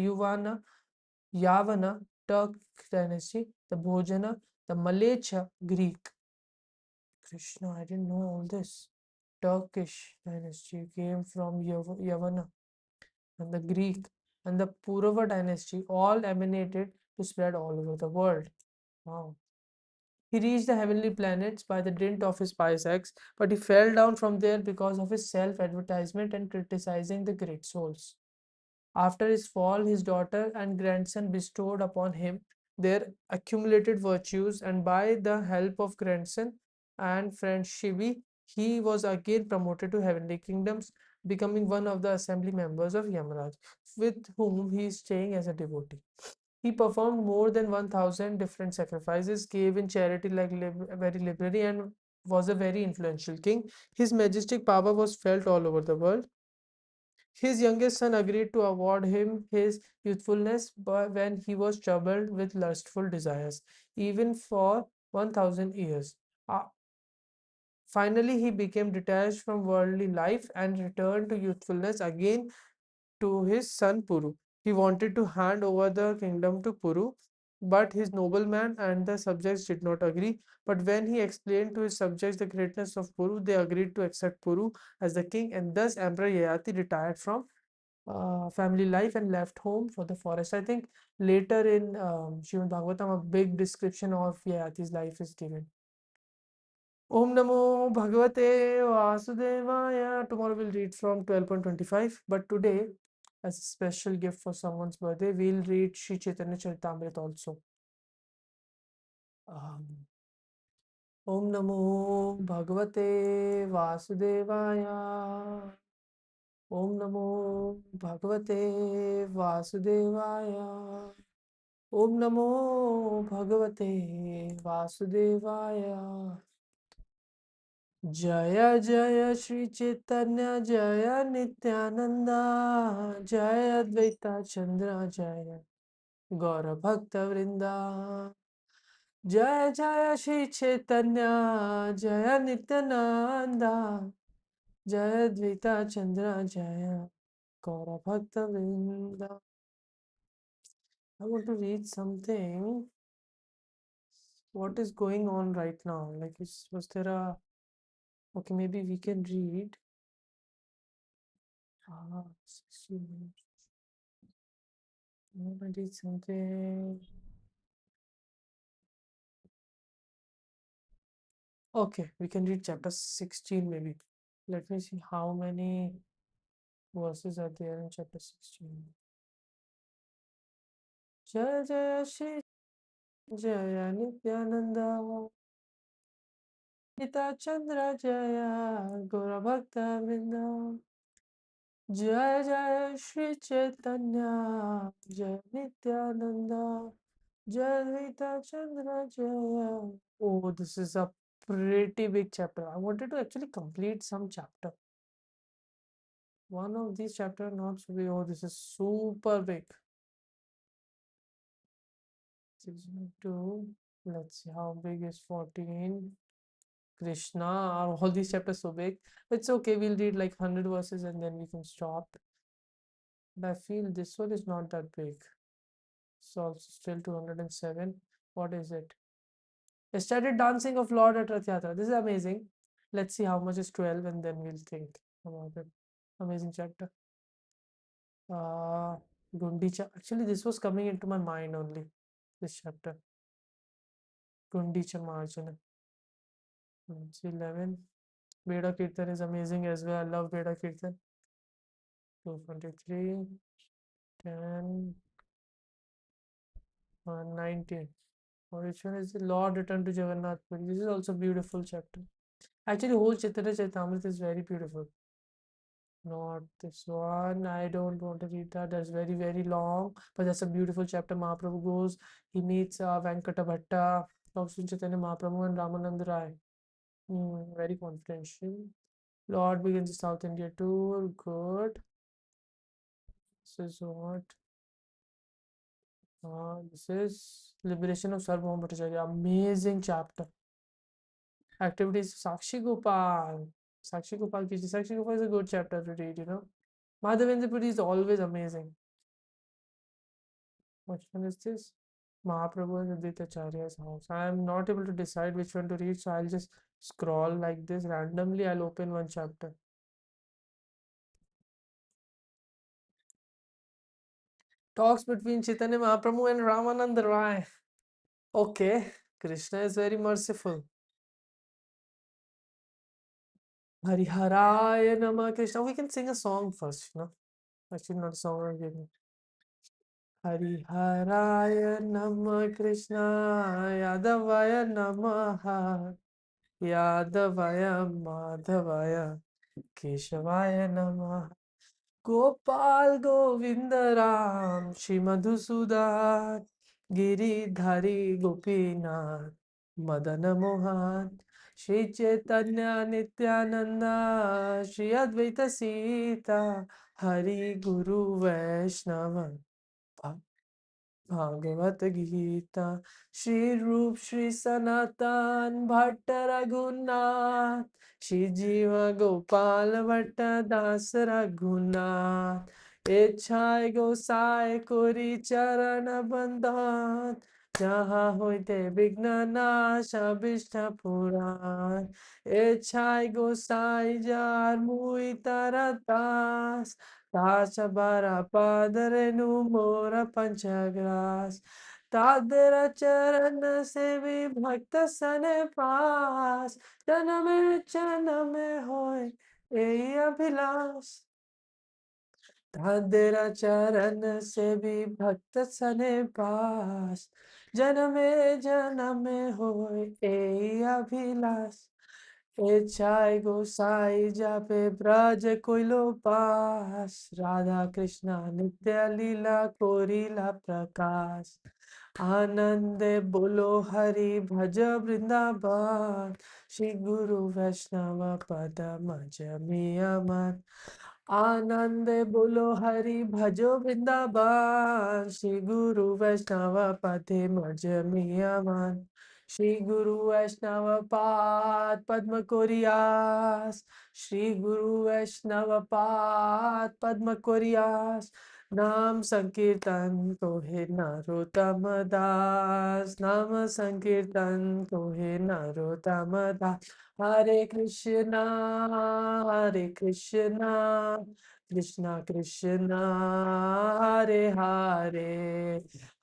Yavana, Turk dynasty, the Bhojana, the Malacha, Greek. Krishna, I didn't know all this. Turkish dynasty came from Yavana, and the Greek and the Purava dynasty all emanated to spread all over the world. Wow. He reached the heavenly planets by the dint of his pious acts, but he fell down from there because of his self advertisement and criticizing the great souls. After his fall, his daughter and grandson bestowed upon him their accumulated virtues, and by the help of grandson and friend Shivi, he was again promoted to heavenly kingdoms, becoming one of the assembly members of Yamaraj, with whom he is staying as a devotee. He performed more than 1,000 different sacrifices, gave in charity like very liberally, and was a very influential king. His majestic power was felt all over the world. His youngest son agreed to award him his youthfulness when he was troubled with lustful desires, even for 1,000 years. Uh, Finally, he became detached from worldly life and returned to youthfulness again to his son Puru. He wanted to hand over the kingdom to Puru, But his nobleman and the subjects did not agree. But when he explained to his subjects the greatness of Puru, they agreed to accept Puru as the king, and thus Emperor Yayati retired from family life and left home for the forest. I think later in Srimad Bhagavatam, a big description of Yayati's life is given. Om Namo Bhagavate Vasudevaya. Tomorrow we'll read from 12.25. But today, as a special gift for someone's birthday, we'll read Sri Chaitanya Charitamrita also. Um, Om Namo Bhagavate Vasudevaya. Om Namo Bhagavate Vasudevaya. Om Namo Bhagavate Vasudevaya. Jaya Jaya Shri Chaitanya Jaya Nityananda Jaya Advaita Chandra Jaya Gaura Bhakta Vrinda Jaya Jaya Shri Chaitanya Jaya Nityananda Jaya Advaita Chandra Jaya Gaura Bhakta Vrinda. I want to read something. What is going on right now? Like, was there a. Okay, maybe we can read. 16 minutes. I want to read something. Okay, we can read chapter 16 maybe. Let me see how many verses are there in chapter 16. Jaya Jaya Shri Jaya Nityananda Gita Chandra Jaya Gaura Bhakta Vrinda Jaya Jaya Shri Chaitanya Jaya Nityananda Jaya Gita Chandra Jaya. Oh, this is a pretty big chapter. I wanted to actually complete some chapter. One of these chapter not so big. Oh, this is super big. 6.2. Let's see how big is 14. Krishna. Are all these chapters so big? It's okay. We'll read like 100 verses and then we can stop. But I feel this one is not that big. So also still 207. What is it? I started dancing of Lord at Rath Yatra. This is amazing. Let's see how much is 12 and then we'll think about it. Amazing chapter. Gundicha. Actually, this was coming into my mind only. This chapter. Gundicha Marjana. It's 11. Veda Kirtan is amazing as well. I love Veda Kirtan. 223. 10. 19. Which one is the Lord Return to Jagannath Puri? This is also a beautiful chapter. Actually, whole Chaitanya Charitamrita is very beautiful. Not this one. I don't want to read that. That's very, very long. But that's a beautiful chapter. Mahaprabhu goes. He meets Venkata Bhatta, Lord Sri Chaitanya Mahaprabhu, and Ramanand Rai. Very confidential. Lord begins the South India tour. Good. This is what? This is Liberation of Sarvabhauma Bhattacharya. Amazing chapter. Activities Sakshi Gopal. Sakshi Gopal Kiji. Sakshi Gopal is a good chapter to read, you know. Madhavendra Puri is always amazing. Which one is this? Mahaprabhu and Advaitacharya's house. I am not able to decide which one to read, so I'll just scroll like this randomly. I'll open one chapter. Talks between Chaitanya Mahaprabhu and Ramananda Rai. Okay, Krishna is very merciful. Hariharaya Nama Krishna. We can sing a song first, you know. Actually, not a song I'm giving. Hariharaya Nama Krishna Yadavaya Namaha Yadavaya Madhavaya Keshavaya Namah Gopal Govinda Ram Shri Madhusudan Giridhari Gopinath Madana Mohan Shri Chaitanya Nityananda Shri Advaita Sita Hari Guru Vaishnava Bhagavad Gita, Shri Rup Shri Sanatan Bhatta Raghunath, Shri Jiva Gopal Bhatta Das Raghunath, Echai Gosai Kori Charana Bandhan, যাহা হইতে বিঘ্ন নাশ বিষ্ণু পুরাণ এছাই গোসাই যার মুই তারা দাস দাস বারা পাদরেनु मोर पंचग्रास तादर चरण सेवी भक्त सन पास जन्म होय এই अभिलाष तादर चरण सेवी भक्त सन पास जन्मे होय এই अभिलाष এছাই গোসাই যাবে ব্রজ কইল পাস রাধা কৃষ্ণ নিত্য লীলা করিলা প্রকাশ आनंदे बोलो हरि भज वृंदावन श्री गुरु वैष्णव पद मज मिया मन आनंदे बोलो हरि भजो वृंदावन श्री गुरु वैष्णव पद मज मिया मन श्री गुरु वैष्णव पाद पद्म कोरियास श्री गुरु वैष्णव पाद पद्म कोरियास नाम संकीर्तन को हे नरोत्तम दास नाम संकीर्तन को हे नरोत्तम दास हरे कृष्णा कृष्णा कृष्णा हरे हरे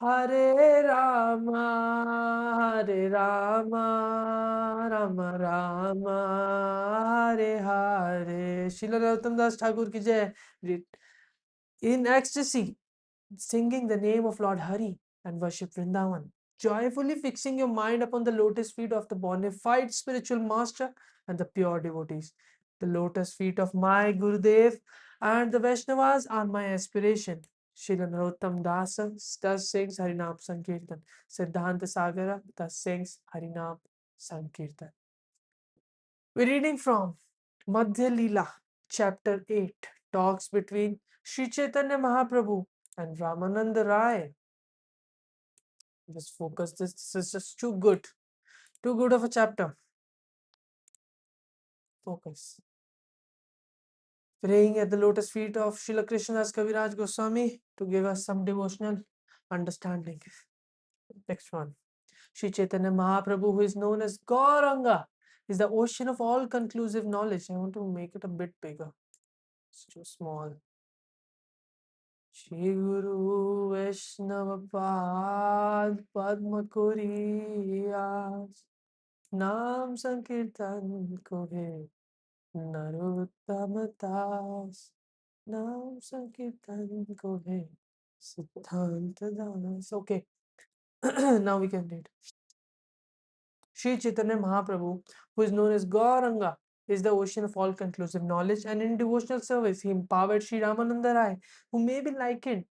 हरे राम राम राम हरे हरे श्रील नरोत्तम दास ठाकुर की जय in ecstasy, singing the name of Lord Hari and worship Vrindavan, joyfully fixing your mind upon the lotus feet of the bona fide spiritual master and the pure devotees. The lotus feet of my Gurudev and the Vaishnavas are my aspiration. Srila Narottam Dasa thus sings Harinam Sankirtan. Siddhanta Sagara thus sings Harinam Sankirtan. We're reading from Madhya Leela, chapter 8, talks between Sri Chaitanya Mahaprabhu and Ramananda Rai. Just focus, this is just too good of a chapter. Focus. Praying at the lotus feet of Srila Krishnadas Kaviraj Goswami to give us some devotional understanding. Next one. Sri Chaitanya Mahaprabhu, who is known as Gauranga, is the ocean of all conclusive knowledge. I want to make it a bit bigger. It's too small. Shri Guru Vaishnava Pad Padma Kuriyas Naam Sankirtan ko hai Narottama Das Naam Sankirtan ko hai Siddhanta Das. Okay, now we can read. Sri Chaitanya Mahaprabhu, who is known as Gauranga, is the ocean of all conclusive knowledge, and in devotional service, he empowered Sri Ramananda Rai, who may be likened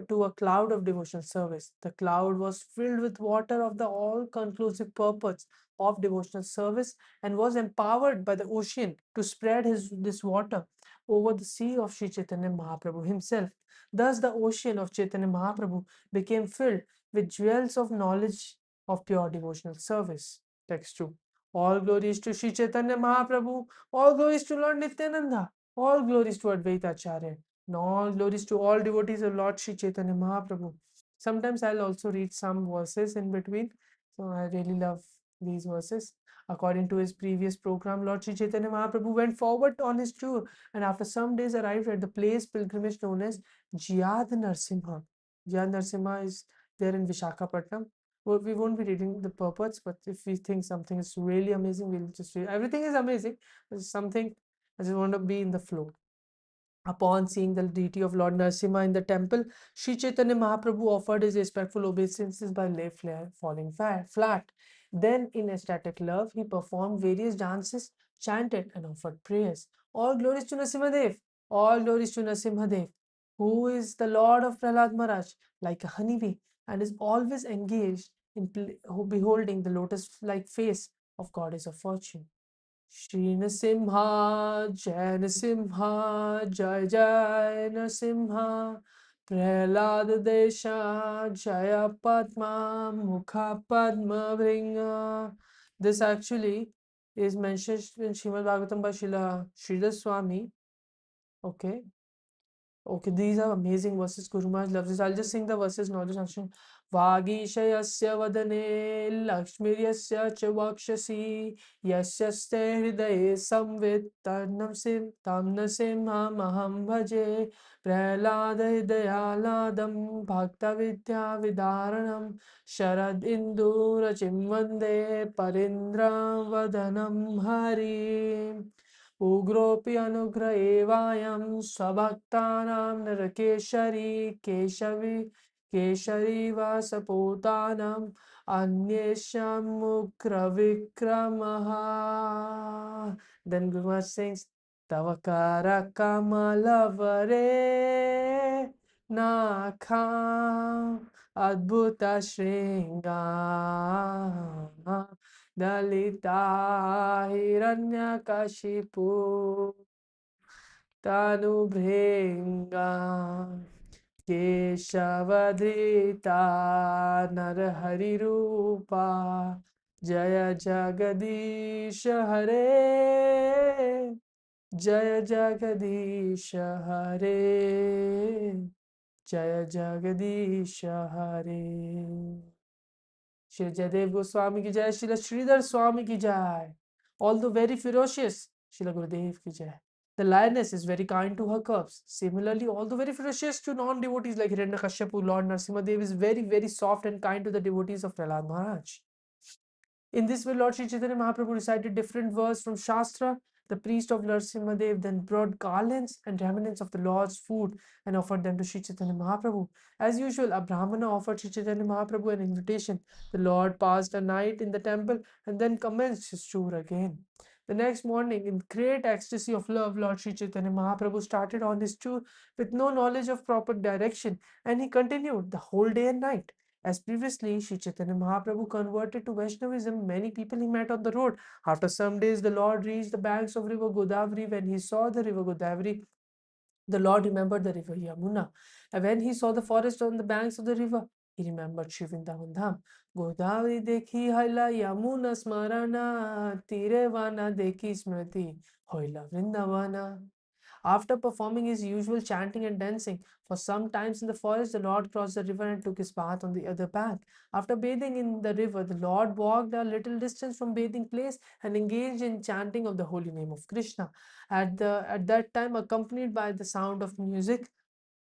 to a cloud of devotional service. The cloud was filled with water of the all conclusive purpose of devotional service and was empowered by the ocean to spread this water over the sea of Sri Chaitanya Mahaprabhu himself. Thus, the ocean of Chaitanya Mahaprabhu became filled with jewels of knowledge of pure devotional service. Text 2. All glories to Sri Chaitanya Mahaprabhu, all glories to Lord Nityananda, all glories to Advaita Acharya, and all glories to all devotees of Lord Sri Chaitanya Mahaprabhu. Sometimes I'll also read some verses in between, so I really love these verses. According to his previous program, Lord Sri Chaitanya Mahaprabhu went forward on his tour and after some days arrived at the place pilgrimage known as Jiyad Narsimha. Jiyad Narsimha is there in Vishakhapatnam. Well, we won't be reading the purports, but if we think something is really amazing, we'll just read. Everything is amazing. There's something I just want to be in the flow. Upon seeing the deity of Lord Narasimha in the temple, Sri Chaitanya Mahaprabhu offered his respectful obeisances by falling flat. Then, in ecstatic love, he performed various dances, chanted, and offered prayers. All glories to Narasimhadev! All glories to Narasimhadev, who is the Lord of Prahlad Maharaj, like a honeybee, and is always engaged in beholding the lotus-like face of Goddess of Fortune. Shri Narasimha, Jai Jai Narasimha, Prahlad Desha, Jaya Padma, Mukha Padma Bringa. This actually is mentioned in Srimad Bhavatam by Srila Sridhar Swami. Okay. Okay, these are amazing verses. Guru Maharaj loves this. I'll just sing the verses now. Just action. Vagishayasya vadane lakshmiryasya ch vakshasi yasyaste hridaye samvit tamnasim maham bhaje prahlada hridayaladam bhakta vidya vidaranam sharad indurachim vande parindra vadanam hari. उग्रोऽपि अनुग्र एवायं स्वभक्तानां नरकेशरी Keshari वासपूतानाम् अन्येषाम् उग्रविक्रमः. Then Guru Maharaj sings Tava kara kamalavare nakham adbhuta shringa Dalita Hiranyakashipu Tanubhringa Keshavadrita Narahari Rupa Jaya Jagadish Hare Jaya Jagadish Hare Jaya Jagadish Hare. Shri Jayadev Goswami ki jai, Srila Sridhar Swami ki jai. Although very ferocious, Srila Gurudev ki jai. The lioness is very kind to her cubs. Similarly, although very ferocious to non-devotees like Hiranyakashipu, Lord Narasimhadev is very, very soft and kind to the devotees of Prahlad Maharaj. In this way, Lord Sri Chaitanya Mahaprabhu recited different verses from Shastra. The priest of Narasimhadev then brought garlands and remnants of the Lord's food and offered them to Sri Chaitanya Mahaprabhu. As usual, a Brahmana offered Sri Chaitanya Mahaprabhu an invitation. The Lord passed a night in the temple and then commenced his tour again. The next morning, in great ecstasy of love, Lord Sri Chaitanya Mahaprabhu started on his tour with no knowledge of proper direction, and he continued the whole day and night. As previously, Sri Chaitanya Mahaprabhu converted to Vaishnavism many people he met on the road. After some days, the Lord reached the banks of river Godavari. When he saw the river Godavari, the Lord remembered the river Yamuna. And when he saw the forest on the banks of the river, he remembered Shri Vrindavan Dham. Godavari dekhi haila Yamuna smarana, Tirevana dekhi smriti, hoila Vrindavana. After performing his usual chanting and dancing for some times in the forest, the Lord crossed the river and took his bath on the other bank. After bathing in the river, the Lord walked a little distance from bathing place and engaged in chanting of the holy name of Krishna. At that time, accompanied by the sound of music,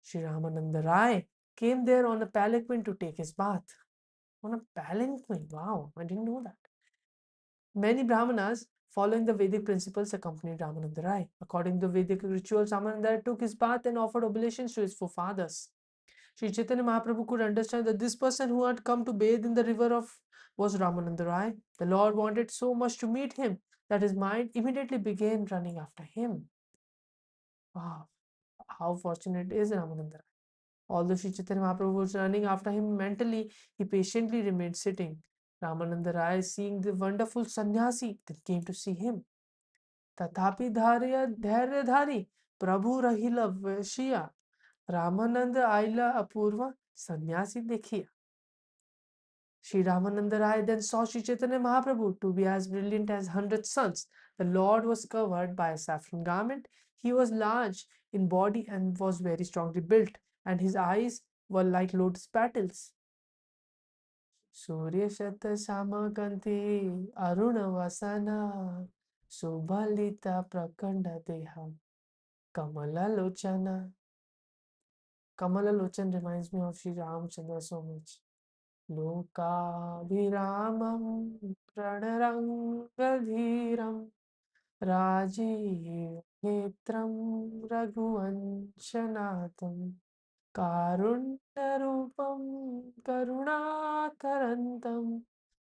Sri Ramananda Rai came there on a palanquin to take his bath. On a palanquin, wow, I didn't know that. Many Brahmanas, following the Vedic principles, accompanied Ramananda Rai. According to Vedic rituals, Ramananda Rai took his bath and offered oblations to his forefathers. Sri Chaitanya Mahaprabhu could understand that this person who had come to bathe in the river of was Ramananda Rai. The Lord wanted so much to meet him that his mind immediately began running after him. Wow, how fortunate is Ramananda Rai. Although Sri Chaitanya Mahaprabhu was running after him mentally, he patiently remained sitting. Ramananda Rai, seeing the wonderful sannyasi, then came to see him. तथापि धैर्यधारी प्रभु रहिला वशिया रामानंद आइला अपूर्व sannyasi देखिया. Sri Ramananda Rai then saw Sri Chaitanya Mahaprabhu to be as brilliant as 100 suns. The Lord was covered by a saffron garment. He was large in body and was very strongly built, and his eyes were like lotus petals. Surya Shata Samakanti Aruna Vasana Subhalita Prakanda Deha Kamala Lochana. Kamala Lochan reminds me of Sri Ramchandra so much. Lokabhiramam Pranarangadhiram Rajiv Netram Raghuvanshanatam Karunyarupam Karunakarantam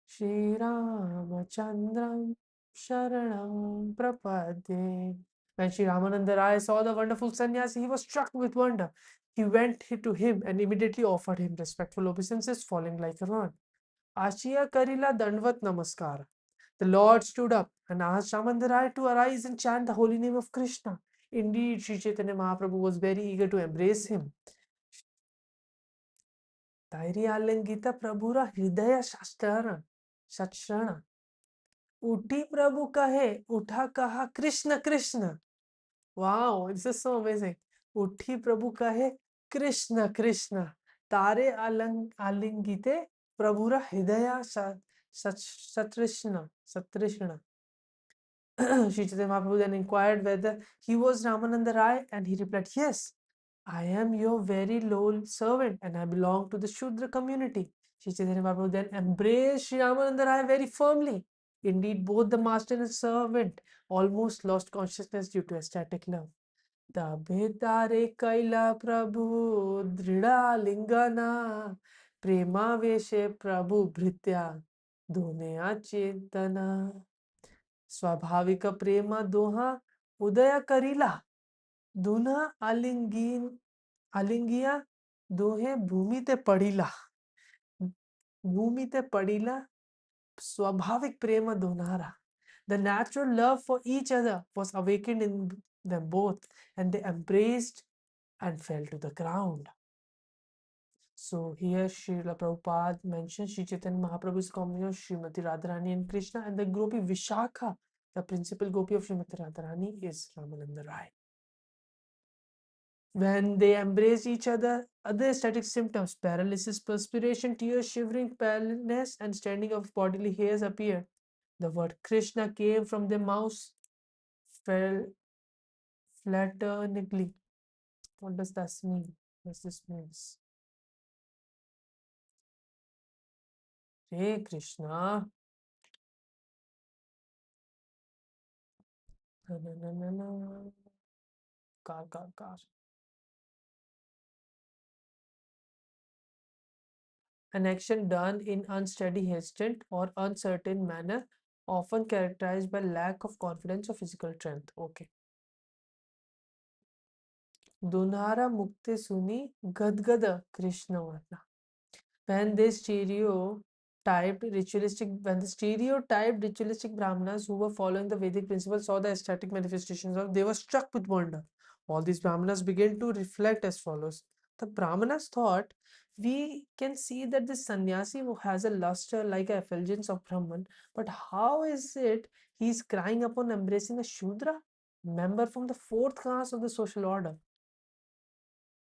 Shri Ramachandram Sharanam Prapadye. When Sri Ramananda Rai saw the wonderful sannyasi, he was struck with wonder. He went to him and immediately offered him respectful obeisances, falling like a rod. Ashiya Karila Dandvat Namaskar. The Lord stood up and asked Ramananda Rai to arise and chant the holy name of Krishna. Indeed, Sri Chaitanya Mahaprabhu was very eager to embrace him. Tairiyalangita Prabhura Hridaya Shastrana. Uti Prabhu kahe, utha kaha Krishna Krishna. Wow, this is so amazing. उठी प्रभु कहे कृष्ण कृष्ण तारे आलिंगिते प्रभुरा हृदय सतृष्ण सतृष्ण. Sri Chaitanya Mahaprabhu then inquired whether he was Ramananda Rai, and he replied, "Yes, I am your very low servant and I belong to the Shudra community." Sri Chaitanya Mahaprabhu then embraced Sri Ramananda Rai very firmly. Indeed, both the master and servant almost lost consciousness due to ecstatic love. तबे तारे कैला प्रभु दृढ़ा लिंगना प्रेमावेशे प्रभु भृत्या दोने चेतना स्वाभाविक प्रेम दोहा उदय करीला दूना आलिंगिया दोहे भूमि ते पड़ीला स्वाभाविक प्रेम दोनारा. The natural love for each other was awakened in them both, and they embraced and fell to the ground. So here Srila Prabhupada mentions Sri Chaitanya Mahaprabhu's combination of Srimati Radharani and Krishna, and the gopi Vishakha, the principal gopi of Srimati Radharani, is Ramananda Rai. When they embraced each other, other aesthetic symptoms, paralysis, perspiration, tears, shivering, paleness, and standing of bodily hairs appeared. The word Krishna came from their mouths flatteringly. What does that mean? What does this mean? Hey Krishna. Na, na, na, na, na. Car. An action done in unsteady, hesitant, or uncertain manner, often characterized by lack of confidence or physical strength. Okay. Dunhara mukte suni gadgada Krishna varna. When the stereotyped ritualistic brahmanas who were following the Vedic principles saw the ecstatic manifestations of, they were struck with wonder. All these brahmanas began to reflect as follows. The brahmanas thought, we can see that this sannyasi who has a luster like a effulgence of Brahman, but how is it he's crying upon embracing a Shudra, member from the fourth class of the social order?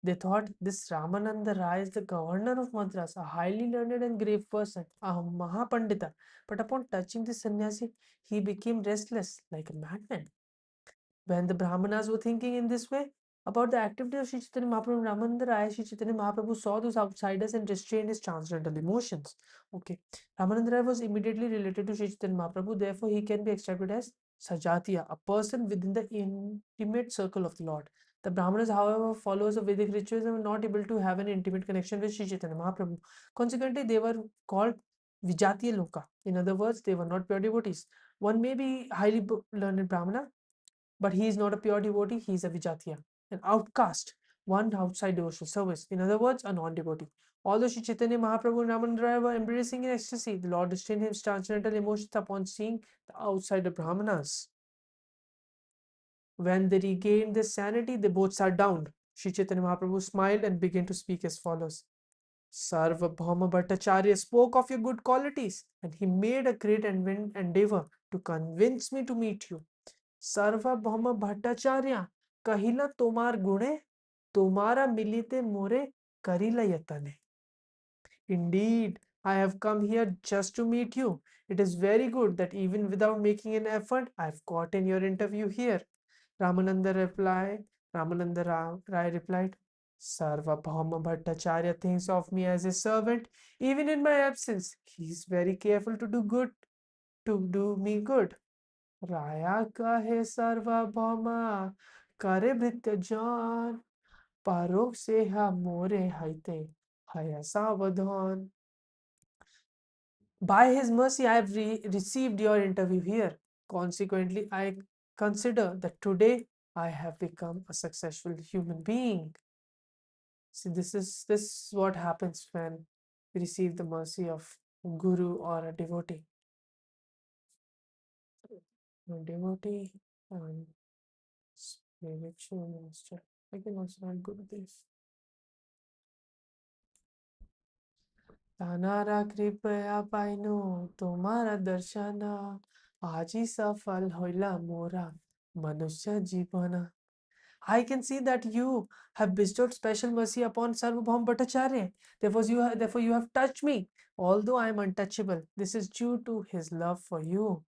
They thought this Ramananda Rai is the governor of Madras, a highly learned and grave person, a Mahapandita. But upon touching the sannyasi, he became restless like a madman. When the Brahmanas were thinking in this way about the activity of Sri Chaitanya Mahaprabhu, Ramananda Rai, Sri Chaitanya Mahaprabhu saw those outsiders and restrained his transcendental emotions. Okay, Ramananda Rai was immediately related to Sri Chaitanya Mahaprabhu, therefore he can be extracted as Sajatiya, a person within the intimate circle of the Lord. The Brahmanas, however, followers of Vedic ritualism, were not able to have an intimate connection with Sri Chaitanya Mahaprabhu. Consequently, they were called Vijatiya Loka. In other words, they were not pure devotees. One may be highly learned Brahmana, but he is not a pure devotee, he is a Vijatiya, an outcast, one outside devotional service. In other words, a non-devotee. Although Sri Chaitanya Mahaprabhu and Ramananda Rai were embracing in ecstasy, the Lord restrained his transcendental emotions upon seeing the outsider Brahmanas. When they regained their sanity, they both sat down. Sri Chaitanya Mahaprabhu smiled and began to speak as follows. Sarvabhauma Bhattacharya spoke of your good qualities, and he made a great endeavor to convince me to meet you. सार्वभौम भट्टाचार्य कहिला तोमार गुणे तुम्हारा मिलिते मोरे करिला यतने. Indeed, I have come here just to meet you. It is very good that even without making an effort, I have gotten your interview here. Ramananda Rai replied, Sarvabhauma Bhattacharya thinks of me as a servant, even in my absence. He is very careful to do me good. राया कहे सार्वभौमा करे भृत्य जान पारोक से हा मोरे हाइते हया सावधान. By his mercy, I have received your interview here. Consequently, I consider that today I have become a successful human being. See, this is what happens when we receive the mercy of a guru or a devotee. A devotee and spiritual master. I can also add Gurudev. तानारा कृपया पाइनो तुम्हारा दर्शन आज ही सफल होइला मोरा मनुष्य जीवन. I can see that you have bestowed special mercy upon Sarvabhaum Bhattacharya. Therefore you have touched me. Although I am untouchable, this is due to his love for you.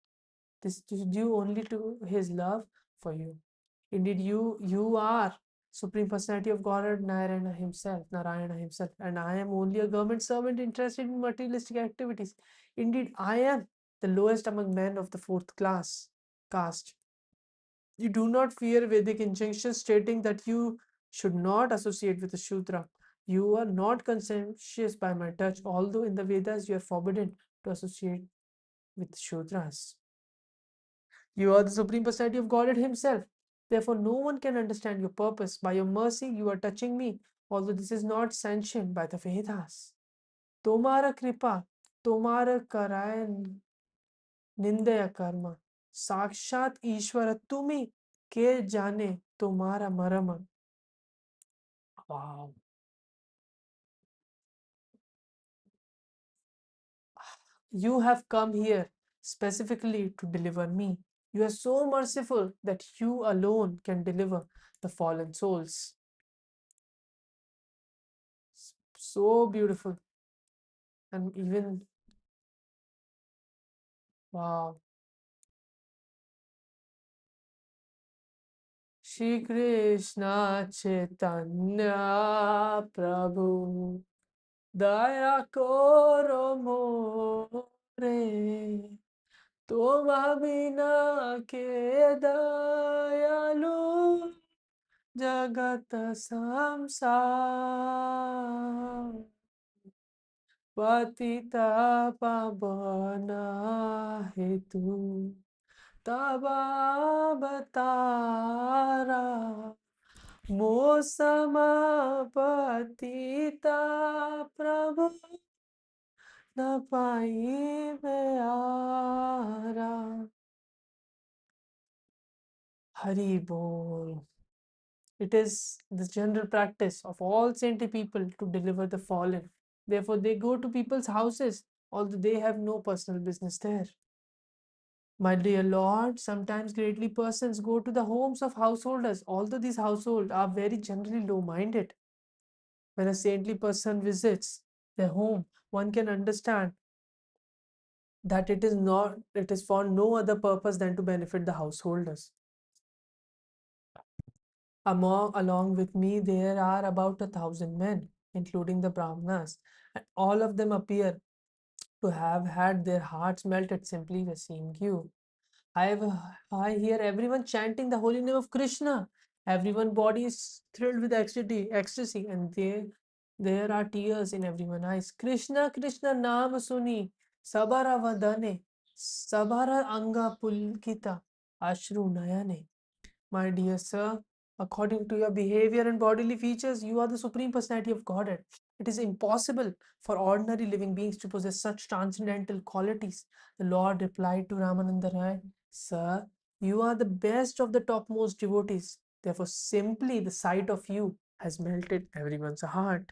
This is due only to his love for you. Indeed, you are Supreme Personality of Godhead Narayana himself, and I am only a government servant interested in materialistic activities. Indeed, I am the lowest among men of the fourth class caste. You do not fear Vedic injunctions stating that you should not associate with a Shudra. You are not conscientious by my touch, although in the Vedas you are forbidden to associate with Shudras. You are the Supreme Personality of Godhead Himself. Therefore, no one can understand your purpose. By your mercy, you are touching me, although this is not sanctioned by the Vedas. Tomara kripa, tomara कराय निंदय कर्म साक्षात ईश्वर तुम्ही के जाने तुम्हारा मरम. Wow. You have come here specifically to deliver me. You are so merciful that you alone can deliver the fallen souls. So beautiful. And even, wow. Shri Krishna Chaitanya Prabhu Daya Koro More Toma Bina Ke Dayalu Jagat Samsar Patita Pavana Hetu Tabavatara Mosama Patita Prabhu Napai Veara. Hari Bol. It is the general practice of all saintly people to deliver the fallen. Therefore, they go to people's houses, although they have no personal business there. My dear Lord, sometimes greatly persons go to the homes of householders, although these households are very generally low minded. When a saintly person visits their home, one can understand that it is for no other purpose than to benefit the householders. Along with me, there are about 1,000 men, including the Brahmanas, and all of them appear to have had their hearts melted simply by seeing you. I I hear everyone chanting the holy name of Krishna. Everyone's body is thrilled with ecstasy, and there are tears in everyone's eyes. Krishna, Krishna, Naam Suni, Sabara Vadane, Sabara Anga Pulkita, Ashru Nayane. My dear sir, according to your behavior and bodily features, you are the Supreme Personality of Godhead. It is impossible for ordinary living beings to possess such transcendental qualities. The Lord replied to Ramananda Rai, Sir, you are the best of the topmost devotees. Therefore, simply the sight of you has melted everyone's heart.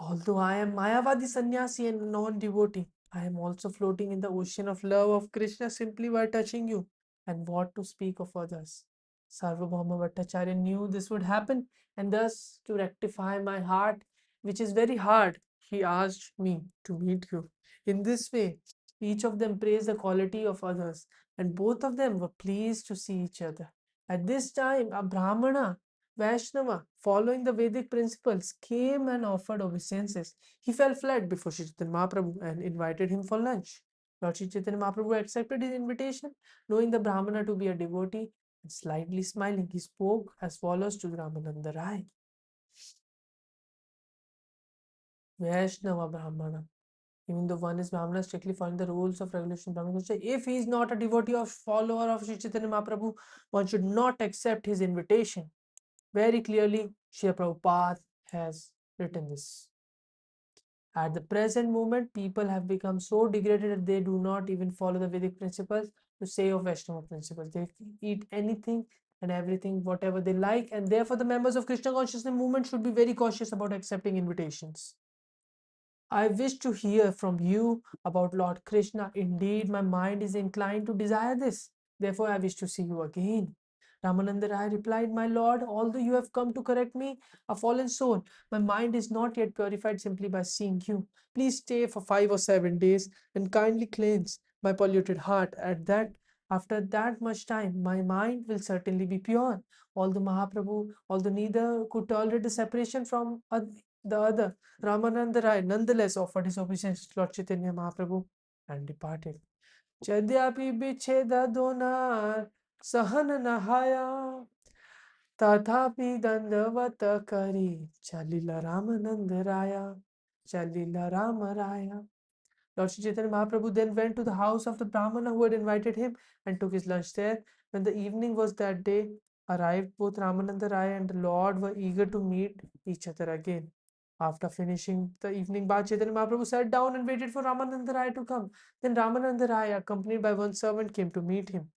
Although I am Mayavadi sannyasi and non-devotee, I am also floating in the ocean of love of Krishna simply by touching you. And what to speak of others? Sarvabhauma Bhattacharya knew this would happen, and thus, to rectify my heart, which is very hard, he asked me to meet you. In this way, each of them praised the quality of others, and both of them were pleased to see each other. At this time, a Brahmana Vaishnava, following the Vedic principles, came and offered obeisances. He fell flat before Sri Chaitanya Mahaprabhu and invited him for lunch. Lord Sri Chaitanya Mahaprabhu accepted his invitation, knowing the Brahmana to be a devotee, and slightly smiling, he spoke as follows to Ramananda Rai. Vaishnava Brahmana. Even though one is Brahmana, strictly following the rules of regulation Brahmana culture, if he is not a devotee or follower of Sri Chaitanya Mahaprabhu, one should not accept his invitation. Very clearly, Srila Prabhupada has written this. At the present moment, people have become so degraded that they do not even follow the Vedic principles to say of Vaishnava principles. They eat anything and everything, whatever they like, and therefore the members of Krishna consciousness movement should be very cautious about accepting invitations. I wish to hear from you about Lord Krishna. Indeed, my mind is inclined to desire this. Therefore, I wish to see you again. Ramananda Rai replied, "My lord, although you have come to correct me, a fallen soul, my mind is not yet purified simply by seeing you. Please stay for 5 or 7 days and kindly cleanse my polluted heart. After that much time, my mind will certainly be pure." Although neither could tolerate the separation from the other, Ramananda Rai nonetheless offered his obeisance to Lord Chaitanya Mahaprabhu and departed. यद्यपि विच्छेद दोनार सहन नहाया तथापि दंडवत करी चलिला रामानंद राया चलिला राम राया. Lord Sri Chaitanya Mahaprabhu then went to the house of the Brahmana who had invited him and took his lunch there. When the evening was that day arrived, both Ramananda Rai and the Lord were eager to meet each other again. After finishing the evening bath, Chaitanya Mahaprabhu sat down and waited for Ramananda Rai to come. Then Ramananda Rai, accompanied by one servant, came to meet him.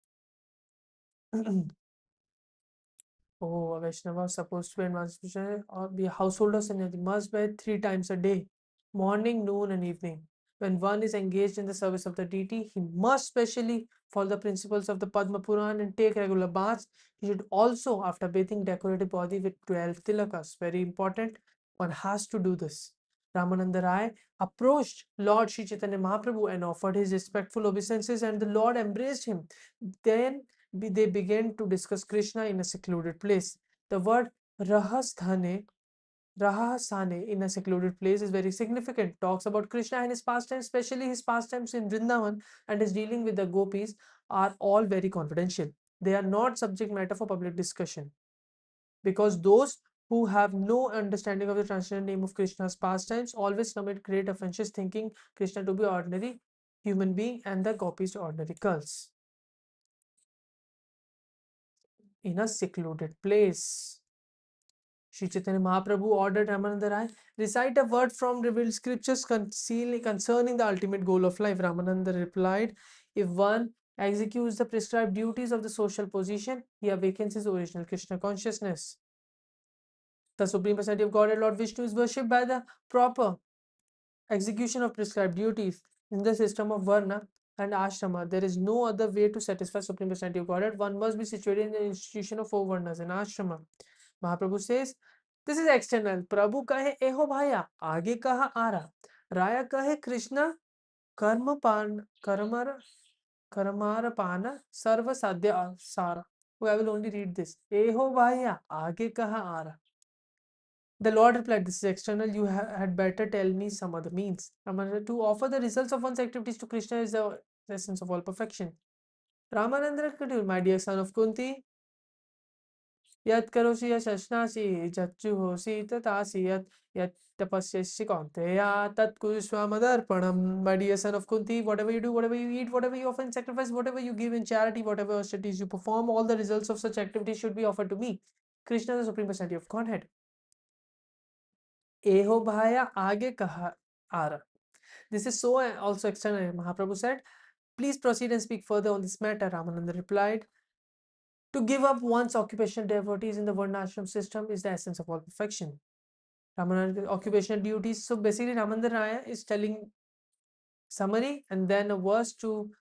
Oh, a Vaishnava supposed to be advanced or be a householder sannyasi must bathe 3 times a day, morning, noon, and evening. When one is engaged in the service of the deity, he must specially follow the principles of the Padma Puran and take regular baths. He should also, after bathing, decorate the body with 12 tilakas. Very important. One has to do this. Ramananda Rai approached Lord Sri Chaitanya Mahaprabhu and offered his respectful obeisances, and the Lord embraced him. Then they began to discuss Krishna in a secluded place. The word rahasthane, rahasane in a secluded place is very significant. Talks about Krishna and his pastimes, especially his pastimes in Vrindavan and his dealing with the gopis, are all very confidential. They are not subject matter for public discussion because those who have no understanding of the transcendental name of Krishna's pastimes always commit great offenses, thinking Krishna to be ordinary human being and the gopis ordinary girls in a secluded place. Sri Chaitanya Mahaprabhu ordered Ramananda Rai recite a word from revealed scriptures concerning the ultimate goal of life. Ramananda replied, "If one executes the prescribed duties of the social position, he awakens his original Krishna consciousness. The Supreme Personality of Godhead, Lord Vishnu, is worshipped by the proper execution of prescribed duties. In the system of Varna and Ashrama, there is no other way to satisfy Supreme Personality of Godhead. One must be situated in the institution of 4 Varnas in Ashrama." Mahaprabhu says, "This is external. Prabhu kahe eho bhaya, aage kaha ara. Raya kahe Krishna, karma pan, karamara pana, sarva sadhya sara." Oh, I will only read this. Eho bhaya, aage kaha ara. The Lord replied, "This is external. You had better tell me some other means." Ramananda, to offer the results of one's activities to Krishna is the essence of all perfection. Ramananda continued, "My dear son of Kunti, यत् करोषि यशश्नासि जच्चुहोषि तथासि यत् tapasyashi kaunteya tat kurushva madarpanam." My dear son of Kunti, whatever you do, whatever you eat, whatever you offer in sacrifice, whatever you give in charity, whatever austerities you perform, all the results of such activities should be offered to me, Krishna, the Supreme Personality of Godhead. Eho bhaya aage kaha ara. This is so also external. Mahaprabhu said, "Please proceed and speak further on this matter." Ramananda replied, "To give up one's occupational devotees in the Varnashram system is the essence of all perfection." Ramananda occupational duties. So basically, Ramananda Raya is telling summary and then a verse to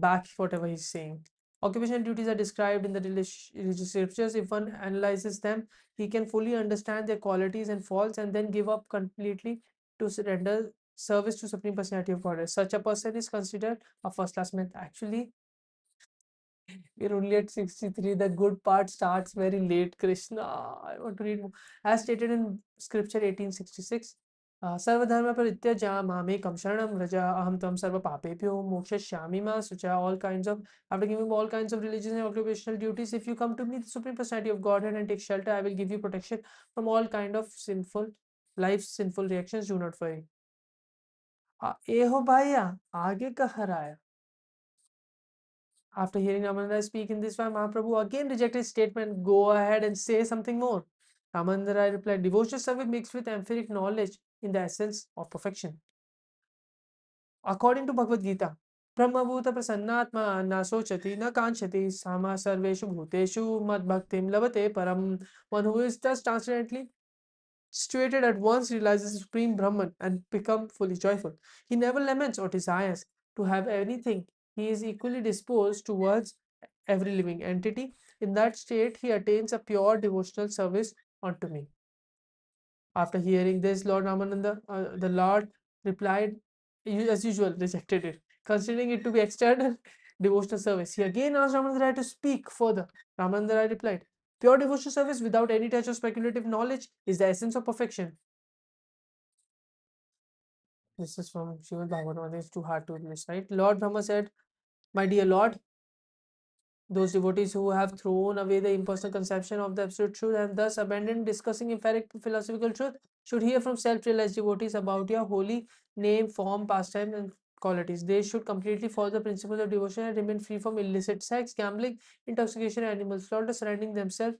back whatever he's saying. Occupational duties are described in the religious scriptures. If one analyzes them, he can fully understand their qualities and faults and then give up completely to render service to Supreme Personality of Godhead. Such a person is considered a first class man. Actually, we're only at 63. The good part starts very late. Krishna, I want to read more. As stated in scripture 1866, Sarvadharma parityaja mamekam sharanam vraja aham tam sarva papebhyo mokshashyami ma sucha. All kinds of, after giving all kinds of religious and occupational duties, if you come to me, the Supreme Personality of Godhead, and take shelter, I will give you protection from all kind of life's sinful reactions. Do not worry. Eho bhaiya, aage kaha raya. After hearing Ramananda speak in this way, Mahaprabhu again rejected his statement, "Go ahead and say something more." Ramananda replied, "Devotional service mixed with empiric knowledge in the essence of perfection." According to Bhagavad Gita, Brahmabhuta prasannatma na sochati na kanchati sama sarveshu bhuteshu mad bhaktim labate param. One who is thus transcendently situated at once realizes the Supreme Brahman and become fully joyful. He never laments or desires to have anything. He is equally disposed towards every living entity. In that state, he attains a pure devotional service unto me. After hearing this, Lord Ramananda, the Lord replied, as usual, rejected it, considering it to be external devotional service. He again asked Ramananda Rai to speak further. Ramananda Rai replied, pure devotional service without any touch of speculative knowledge is the essence of perfection. This is from Srimad Bhavatam. It's too hard to recite. Lord Brahma said, my dear Lord, those devotees who have thrown away the impersonal conception of the absolute truth and thus abandoned discussing empiric philosophical truth should hear from self-realized devotees about your holy name, form, pastime, and qualities. They should completely follow the principles of devotion and remain free from illicit sex, gambling, intoxication, and animal slaughter, surrounding themselves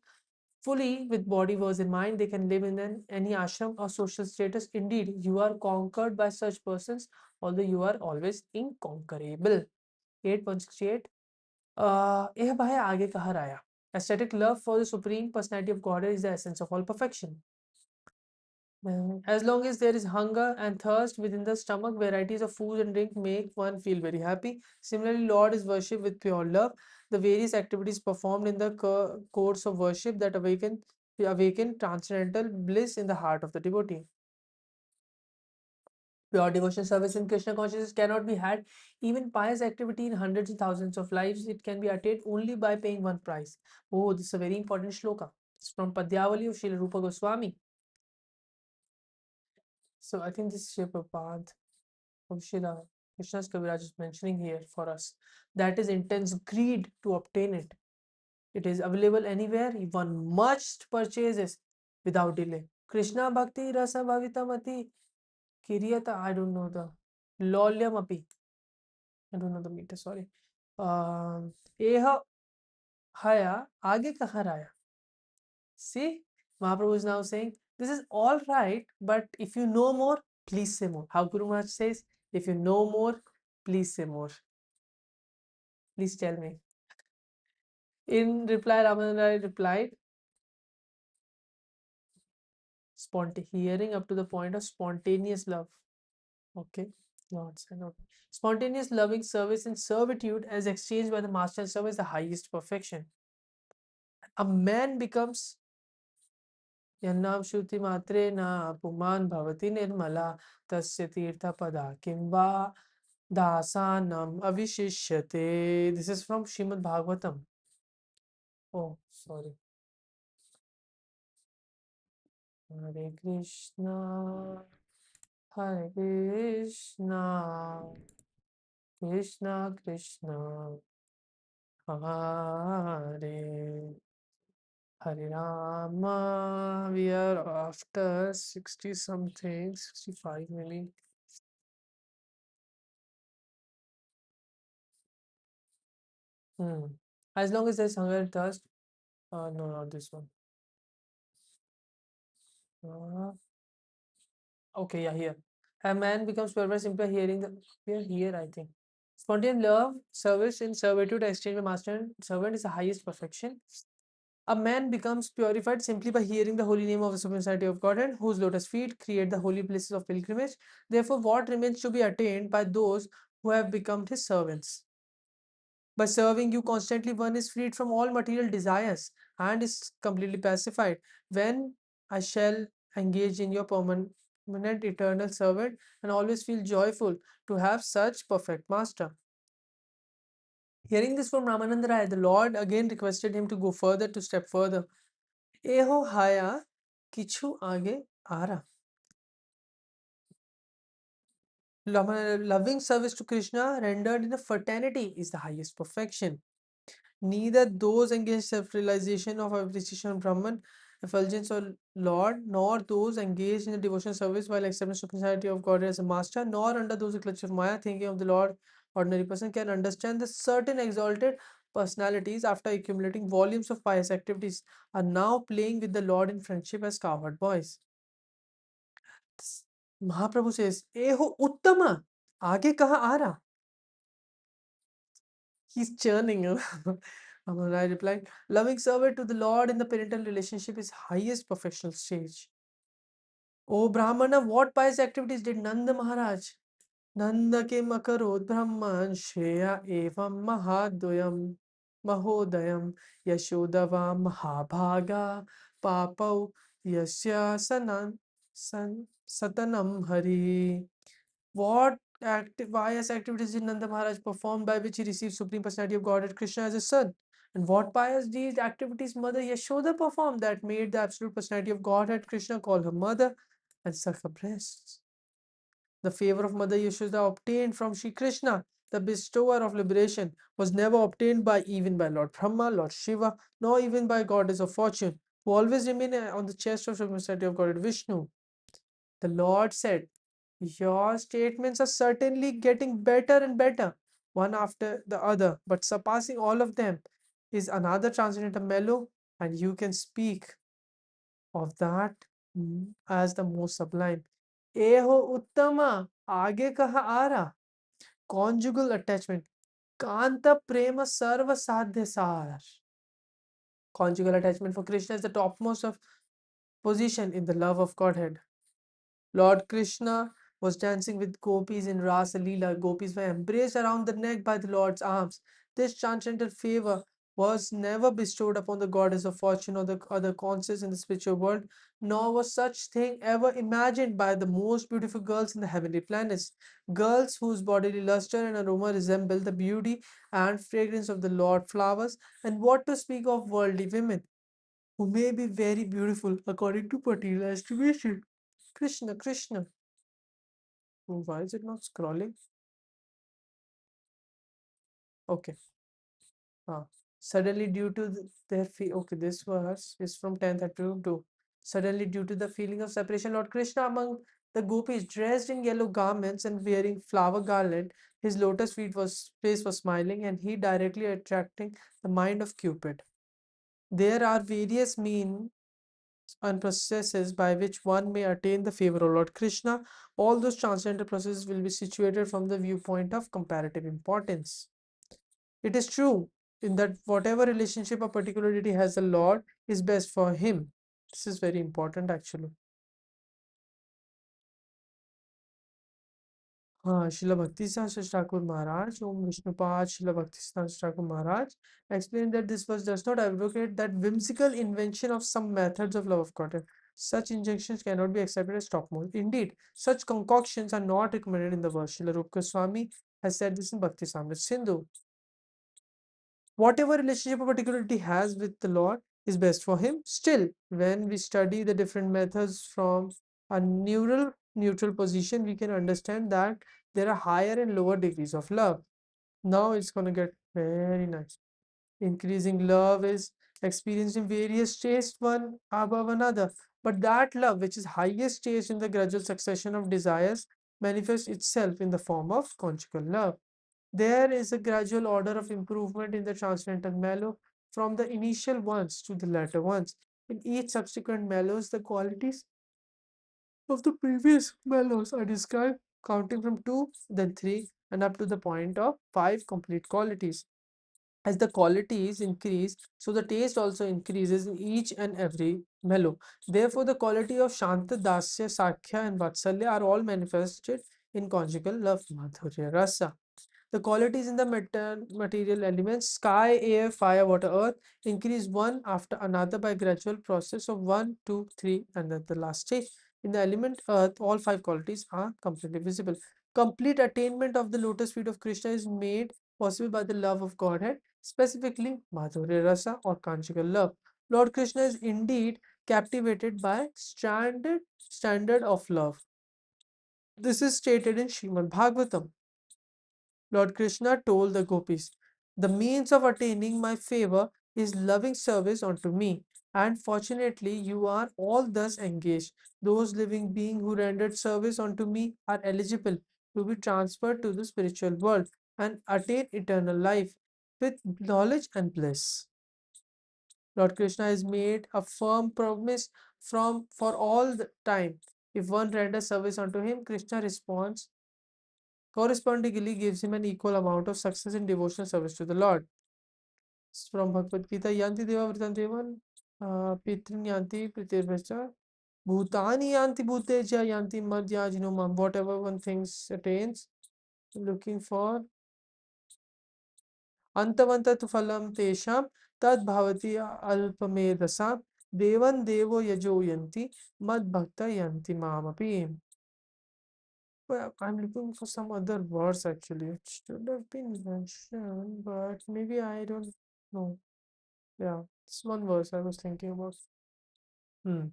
fully with body, words, and mind. They can live in any ashram or social status. Indeed, you are conquered by such persons, although you are always inconquerable. 8.168 यह भाई आगे कहाँ आया? Aesthetic love for the supreme personality of God is the essence of all perfection. As long as there is hunger and thirst within the stomach, varieties of food and drink make one feel very happy. Similarly, Lord is worshipped with pure love. The various activities performed in the course of worship that awaken transcendental bliss in the heart of the devotee. Pure devotion service in Krishna consciousness cannot be had. Even pious activity in hundreds and thousands of lives, it can be attained only by paying one price. Oh, this is a very important shloka. It's from Padyavali of Srila Rupa Goswami. So I think this Srila of Srila Krishna's Kaviraj is mentioning here for us. That is intense greed to obtain it. It is available anywhere. One must purchase it without delay. Krishna Bhakti Rasa Bhavitamati Kiryata. I don't know the Lolyam Api. I don't know the meter, sorry. Eha haya aage kahan raya? See, Mahaprabhu is now saying, this is all right, but if you know more, please say more. How Guru Maharaj says, if you know more, please say more. Please tell me. In reply, Ramananda replied, hearing up to the point of spontaneous love. Okay. Lord said, okay. Spontaneous loving service and servitude as exchanged by the master and servant is the highest perfection. A man becomes यन्नां श्रुतिमात्रेण पुमान् भवति निर्मला तस्य तीर्थपदा किं वा दासानम् अविशिष्यते. This is from Srimad Bhavatam. Oh, sorry. Hare Krishna, Hare Krishna, Krishna Krishna, Hare Hare Rama. We are after 60 something, 65 maybe. As long as there's hunger and thirst. No, not this one. Uh, okay, yeah, here. A man becomes pure by simply hearing the. We are here, I think. Spontaneous love, service, and servitude exchange by master and servant is the highest perfection. A man becomes purified simply by hearing the holy name of the Supreme Society of Godhead, whose lotus feet create the holy places of pilgrimage. Therefore, what remains to be attained by those who have become his servants? By serving you constantly, one is freed from all material desires and is completely pacified. When I shall engage in your permanent eternal servant and always feel joyful to have such perfect master. Hearing this from Ramananda Rai, the Lord again requested him to go further, to step further. Eho haya kichu age ara. Loving service to Krishna rendered in a fraternity is the highest perfection. Neither those engaged self-realization of appreciation of Brahman, effulgence or Lord, nor those engaged in the devotional service while accepting the superiority of God as a master, nor under those who clutch of Maya, thinking of the Lord, ordinary person can understand the certain exalted personalities after accumulating volumes of pious activities are now playing with the Lord in friendship as cowherd boys. Mahaprabhu says, Eho Uttama, aage kaha aa raha? He's churning. I replied, loving service to the Lord in the parental relationship is highest perfectional stage. O Brahmana, what pious activities did Nanda Maharaj? Nanda ke makarod Brahman Shreya evam Mahadvayam. Mahodayam Yashodava Mahabhaga Papau Yasya Satanam Hari. What pious activities did Nanda Maharaj perform by which he received Supreme Personality of Godhead Krishna as his son? And what pious deeds, activities Mother Yashoda performed that made the Absolute Personality of Godhead Krishna call her mother and suck her breasts? The favor of Mother Yashoda obtained from Sri Krishna, the bestower of liberation, was never obtained by even by Lord Brahma, Lord Shiva, nor even by goddess of fortune, who always remain on the chest of Supreme Personality of Godhead Vishnu. The Lord said, your statements are certainly getting better and better, one after the other, but surpassing all of them is another transcendental mellow, and you can speak of that as the most sublime. Eho Uttama, Age Kaha Ara, conjugal attachment, Kanta Prema Sarva Sadhya Sar. Conjugal attachment for Krishna is the topmost of position in the love of Godhead. Lord Krishna was dancing with gopis in Rasa Leela. Gopis were embraced around the neck by the Lord's arms. This transcendental favor was never bestowed upon the goddess of fortune or the other consorts in the spiritual world, nor was such thing ever imagined by the most beautiful girls in the heavenly planets. Girls whose bodily luster and aroma resemble the beauty and fragrance of the Lord flowers, and what to speak of worldly women, who may be very beautiful according to particular estimation. Krishna, Krishna. Why is it not scrolling? Okay. Ah. Suddenly, due to okay, this verse is from 10:32. Suddenly, due to the feeling of separation, Lord Krishna among the gopis, dressed in yellow garments and wearing flower garland, his lotus feet was face was smiling, and he directly attracting the mind of Cupid. There are various means and processes by which one may attain the favor of Lord Krishna. All those transcendental processes will be situated from the viewpoint of comparative importance. It is true in that whatever relationship a particular deity has the Lord is best for him. This is very important actually. Srila Bhakti Thakur Maharaj, Om Vishnupad Srila Bhakti Thakur Maharaj explained that this verse does not advocate that whimsical invention of some methods of love of God. Such injunctions cannot be accepted as topmost. Indeed, such concoctions are not recommended in the verse. Srila Rupa Goswami has said this in Bhakti Samrit Sindhu. Whatever relationship a particular deity has with the Lord is best for him. Still, when we study the different methods from a neutral position, we can understand that there are higher and lower degrees of love. Now it's going to get very nice. Increasing love is experienced in various stages, one above another. But that love, which is highest stage in the gradual succession of desires, manifests itself in the form of conjugal love. There is a gradual order of improvement in the transcendental mellow from the initial ones to the latter ones. In each subsequent mellows, the qualities of the previous mellows are described, counting from 2, then 3, and up to the point of 5 complete qualities. As the qualities increase, so the taste also increases in each and every mellow. Therefore, the quality of Shanta, Dasya, Sakhya, and Vatsalya are all manifested in conjugal love, Madhurya Rasa. The qualities in the material elements, sky, air, fire, water, earth, increase one after another by gradual process of 1, 2, 3, and then the last stage. In the element earth, all 5 qualities are completely visible. Complete attainment of the lotus feet of Krishna is made possible by the love of Godhead, specifically Madhurya Rasa or conjugal love. Lord Krishna is indeed captivated by standard of love. This is stated in Srimad Bhavatam. Lord Krishna told the gopis, the means of attaining my favor is loving service unto me, and fortunately you are all thus engaged. Those living beings who rendered service unto me are eligible to be transferred to the spiritual world and attain eternal life with knowledge and bliss. Lord Krishna has made a firm promise for all the time. If one renders service unto him, Krishna responds correspondingly gives him an equal amount of success in devotional service to the Lord. It's from Bhagavad Gita, Yanti Deva Vritandevan, Pitrin Yanti Pritirbhascha, Bhutani Yanti Bhuteja Yanti Madhyajinumam, whatever one thinks attains, looking for अंतवंत तु फलं तेषां तद् भवति अल्पमेधसां देवं देवो यजो यन्ति मद्भक्ता यन्ति मामपि. Well, I'm looking for some other words actually. It should have been mentioned, but maybe I don't know. Yeah, this one verse I was thinking about. Hmm.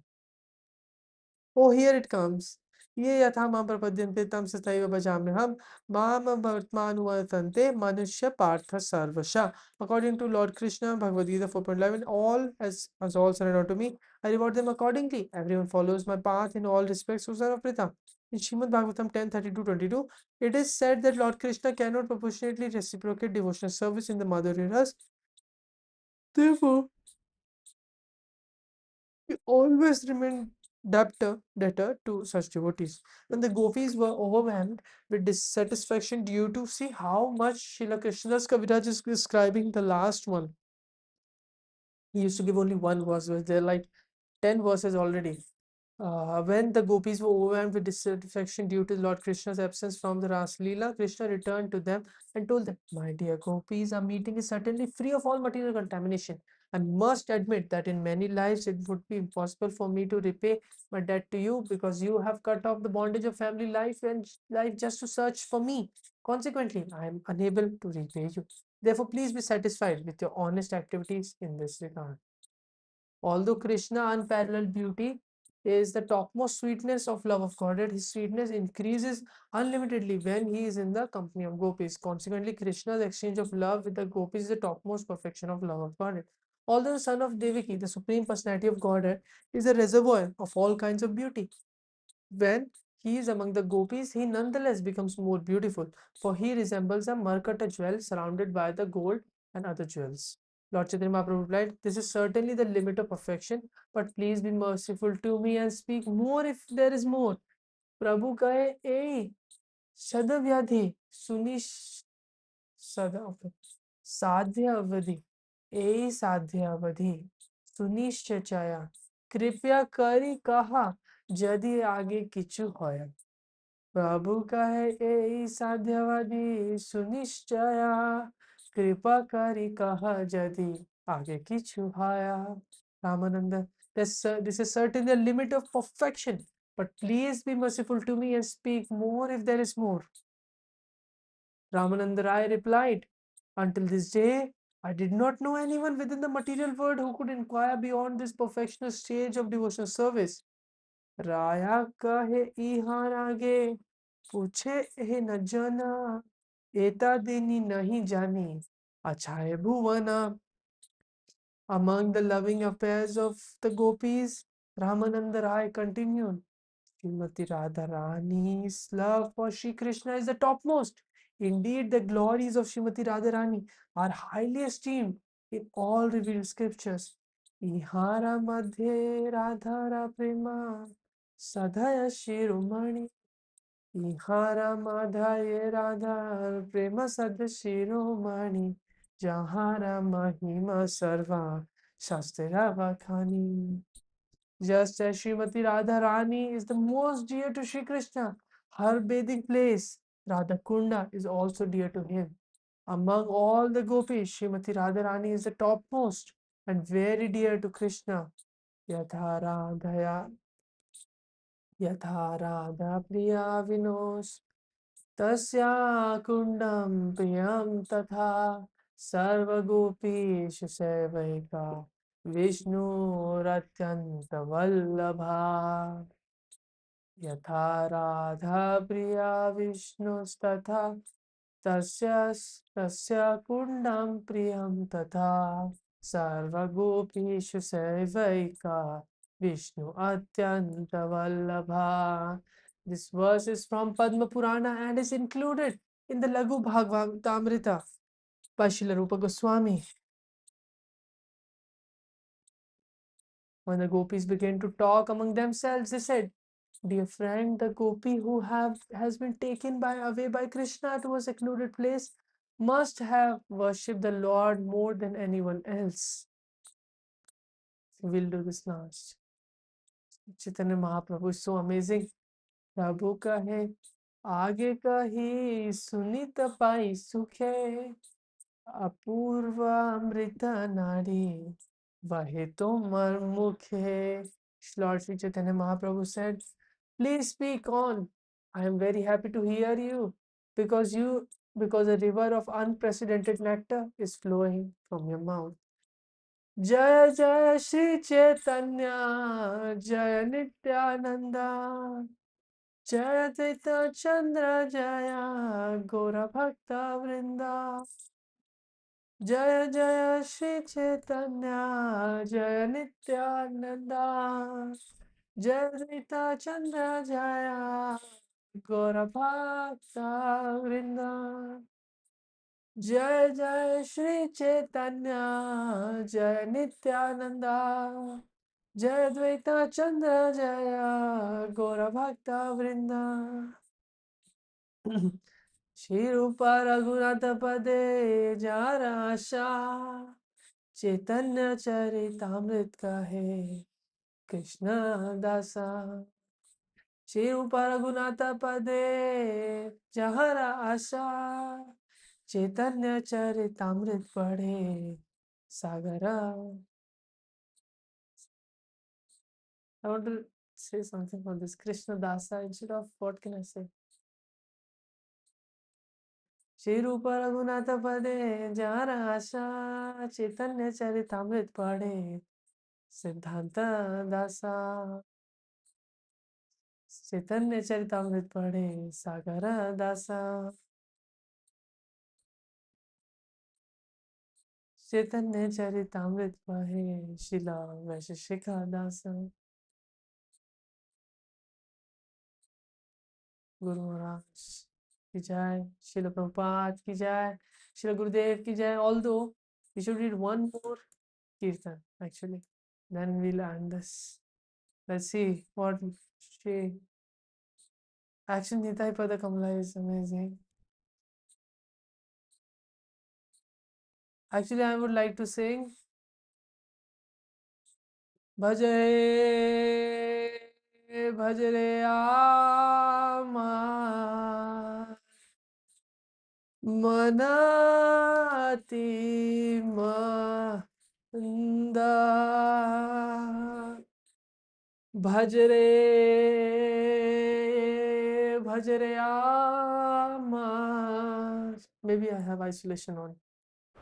Oh, here it comes. ये यथा मां प्रपद्यन्ते तं तथैव भजाम्यहम् माम वर्त्मानुवर्तन्ते मनुष्य पार्थ सर्वशः. According to Lord Krishna, Bhagavad Gita 4.11, all as all surrender to me, I reward them accordingly. Everyone follows my path in all respects, O son of Pritha. In Srimad Bhavatam 10:32-22, it is said that Lord Krishna cannot proportionately reciprocate devotional service in the mother eras. Therefore, he always remained debtor to such devotees. When the gopis were overwhelmed with dissatisfaction due to see how much Srila Krishna's Kaviraj is describing the last one. He used to give only one verse, where there are like 10 verses already. When the gopis were overwhelmed with dissatisfaction due to Lord Krishna's absence from the Ras Leela, Krishna returned to them and told them, "My dear gopis, our meeting is certainly free of all material contamination. I must admit that in many lives it would be impossible for me to repay my debt to you because you have cut off the bondage of family life and life just to search for me. Consequently, I am unable to repay you. Therefore, please be satisfied with your honest activities in this regard." Although Krishna unparalleled beauty is the topmost sweetness of love of Godhead, his sweetness increases unlimitedly when he is in the company of gopis. Consequently, Krishna's exchange of love with the gopis is the topmost perfection of love of Godhead. Although the son of Devaki, the supreme personality of Godhead, is a reservoir of all kinds of beauty, when he is among the gopis, he nonetheless becomes more beautiful, for he resembles a Markata jewel surrounded by the gold and other jewels. Lord Chaitanya Mahaprabhu replied, "This is certainly the limit of perfection, but please be merciful to me and speak more if there is more." Prabhu kahe, "Ei, Shadavyadhi, Sunish Sada, okay. Sadhya Avadhi, Ei Sadhya Avadhi, Sunishchaya, Kripya Kari Kaha, Jadi Age Kichu Hoya." प्रभु कहे ए साध्यवादी सुनिश्चया कृपा करी कहा जदि आगे किछु haya. Ramananda, this is certainly the limit of perfection, but please be merciful to me and speak more if there is more. Ramananda Rai replied, "Until this day, I did not know anyone within the material world who could inquire beyond this perfectional stage of devotional service. राया कहे इहार आगे पूछे हे न जाना एता देनी नहीं जानी अछाए Bhuvana." Among the loving affairs of the gopis, Ramananda Rai continued, Srimati Radharani's love for Sri Krishna is the topmost. Indeed, the glories of Srimati Radharani are highly esteemed in all revealed scriptures. Ihara madhe Radhara prema sadhaya shiromani. Ihara madhaye Radhar prema sadhya shiromani. Jahara mahima sarva shastra vakhani. Just as Srimati Radharani is the most dear to Sri Krishna, her bathing place, Radha Kunda, is also dear to him. Among all the gopis, Srimati Radharani is the topmost and very dear to Krishna. Yatha Radhaya, Yatha Radha Priya Vinos, Tasya Kundam Priyam Tatha, Sarva Gopeshu Sevaika, Vishnu Ratyanta Vallabha. यथा राधा प्रिया विष्णुस्तथा तस्य कुण्डं प्रियं तथा सर्वगोपीषु सैवैका Vishnu Atyanta Vallabha. This verse is from Padma Purana and is included in the Lagu Bhagavatamrita by Srila Rupa Goswami. When the gopis began to talk among themselves, they said, "Dear friend, the gopi who has been taken away by Krishna to a secluded place must have worshipped the Lord more than anyone else." We'll do this last. Chaitanya Mahaprabhu is so amazing. Prabhu kahe, aage kahi sunit pai sukhe. अपूर्वामृत नाड़ी वहे तुमर मुखे. Lord Sri Chaitanya Mahaprabhu said, please speak on. I am very happy to hear you because a river of unprecedented nectar is flowing from your mouth. Jaya Jaya Shri Chaitanya Jaya Nityananda Jaya Advaita Chandra Jaya Gora Bhakta Vrinda. Jaya Jaya Shri Chaitanya Jaya Nityananda Jaya Advaita Chandra Jaya Gora Bhakta Vrinda. Jaya Jaya Shri Chaitanya Jaya Nityananda Jaya Advaita Chandra Jaya Gora Bhakta Vrinda. Shri Rupa Raghunatha Pade Jara Asha Chaitanya Charitamrit Kahe Krishna Dasa. Shri Rupa Raghunatha Pade Jara Asha Chaitanya Charitamrit Pade Sagara. I want to say something for this Krishna Dasa instead of what can I say? Shri Rupa Raghunatha Pade Jara Asha Chaitanya Charitamrit Pade Siddhanta Dasa. Chaitanya Charitamrit Pade Sagara Dasa. Chaitanya Charitamrit Pade Shila Vaisheshika Dasa. Guru Maharaj की जय, Srila Prabhupada की जय, Srila Gurudev की जय. Although we should read one more kirtan actually, then we'll end this. Let's see what she. Actually, Nitai Pada Kamala is amazing. Actually, I would like to sing Bhaje Bhajre Ama Manati Manda Bhajre Bhajre Ama. Maybe I have isolation on.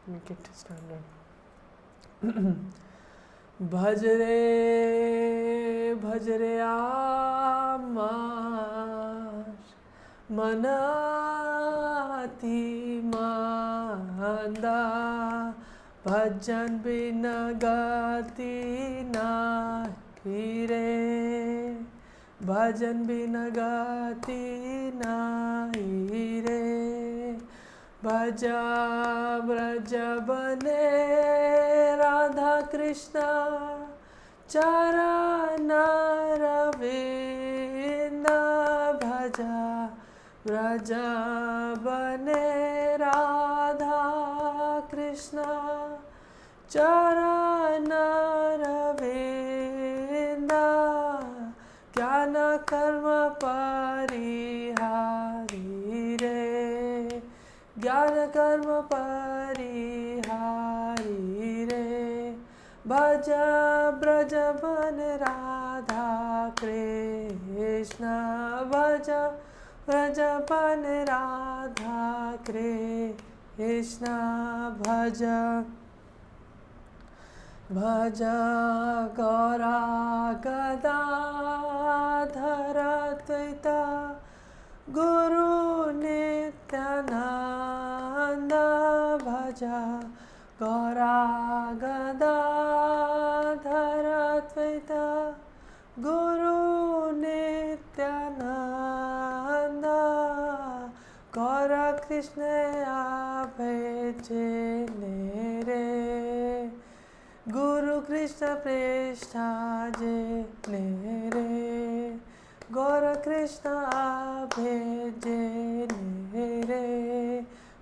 Make it standard. Bhajre Bhajre Amar Manati Manda Bhajan Binagati Nahi Re Bhajan Binagati Nahi Re Bhaja Braja Bane Radha Krishna Charana Ravinda Bhaja Braja Bane Radha Krishna Charana Ravinda Jnana Karma Parihari Re Jnana Karma Parihari Re Bhaja Braja Bane Radha Krishna Bhaja Braja Bane Radha Krishna Bhaja Bhaja Gaura Gadadhara Dvaita Guru Nityananda Bhaja Gaura Gadadhara Dvaita Guru Nityananda Gaura Krishna Abheje Nere Guru Krishna Prestha Je Nere Gaura Krishna Abheje Nere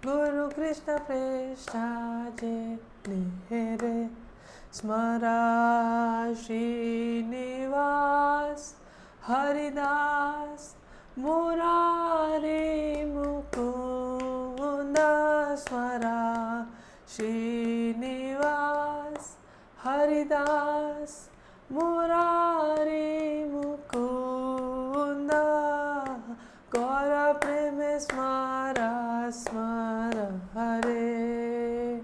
Guru Krishna Prestha Je Nere Smara Srinivas Haridas Murari Mukunda Smara Murari Mukunda, Gaura Prema Smara Smara Hare,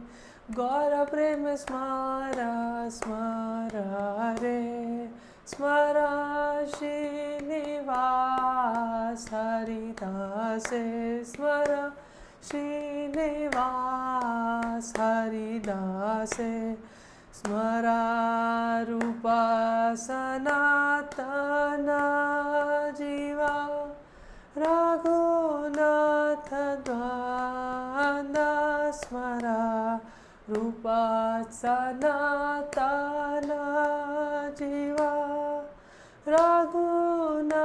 Gaura Prema Smara Smara Hare, Smara Srinivas Haridase, Smara Srinivas Haridase, Smara Rupa Sanatana Jiva Raghunatha Dvanda, Smara Rupa Sanatana Jiva Raghunatha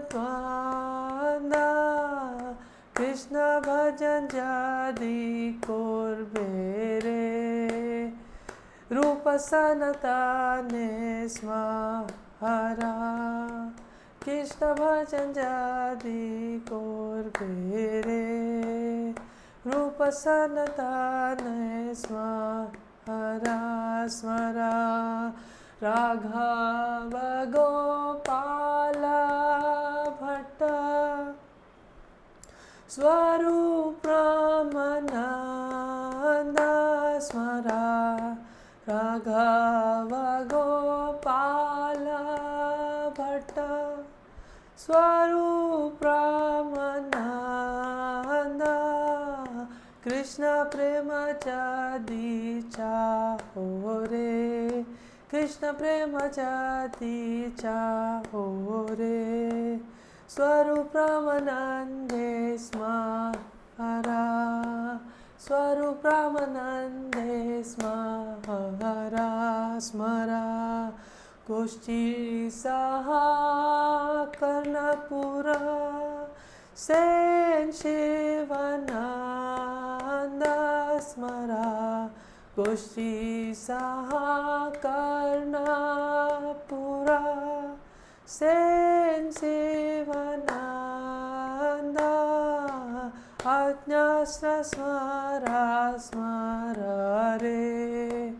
Dvanda, Krishna Bhajan Jadi Korbere, Rupa Sanatane Smara, Krishna Bhajan Jadi Korbere, Rupa Sanatane Smara, Smara Raghava Gopala Bhatta, Swarup Ramananda, Smara Raghava Gopala Bhatta, Swarup Ramananda, Krishna Prema Jadi Chahore, Krishna Prema Jadi Chahore, Swarup Ramanande Smara, Swarup Ramanande Smara, Smara Goshti Saha Karnapura, Sen Shivananda, Smara Goshti Saha Karnapura, Sen Shivananda, Ajnasra Smara Smara Re,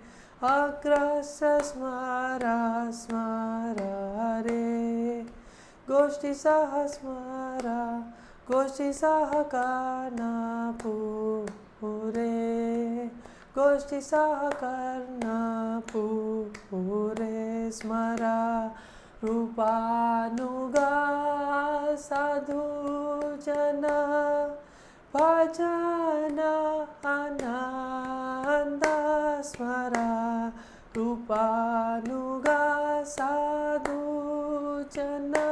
Agrasra Smara Smara Re, Goshti Saha Smara, Goshti Saha Karnapure, Goshti Saha Karnapure, Smara Rupanuga Sadhu Jana, Bhajana Ananda, Smara Rupanuga Sadhu Jana,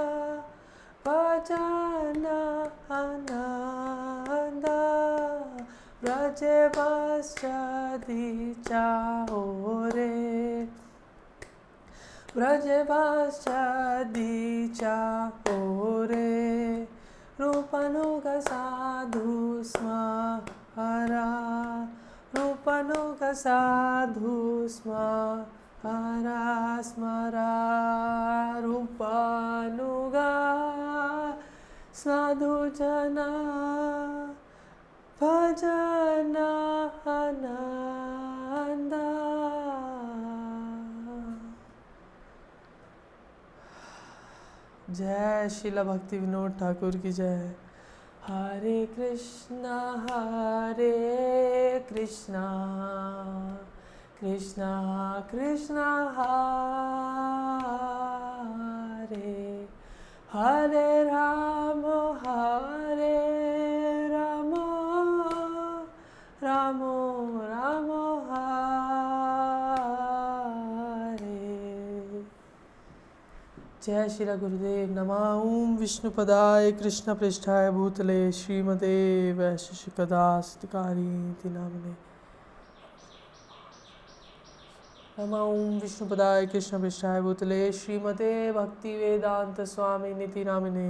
Bhajana Ananda, Brajavasya Chahore, Brajavasya Chahore, Rupanuga Sadhu Smara, Rupanuga Sadhu Smara, Smara Rupanuga Sadhu Jana, Bhajana Ananda. जय शिला भक्ति विनोद ठाकुर की जय। हरे कृष्णा कृष्णा कृष्णा हरे हरे राम राम राम हरे। जय श्री गुरुदेव। नमः ओम विष्णुपदाय कृष्ण पृष्ठाय भूतले श्रीमते वैशिष्टकदास्तिकारी नामिने। नमः ओम विष्णुपदाय कृष्ण पृष्ठाय भूतले श्रीमते भक्ति वेदांत स्वामी निति नामिने।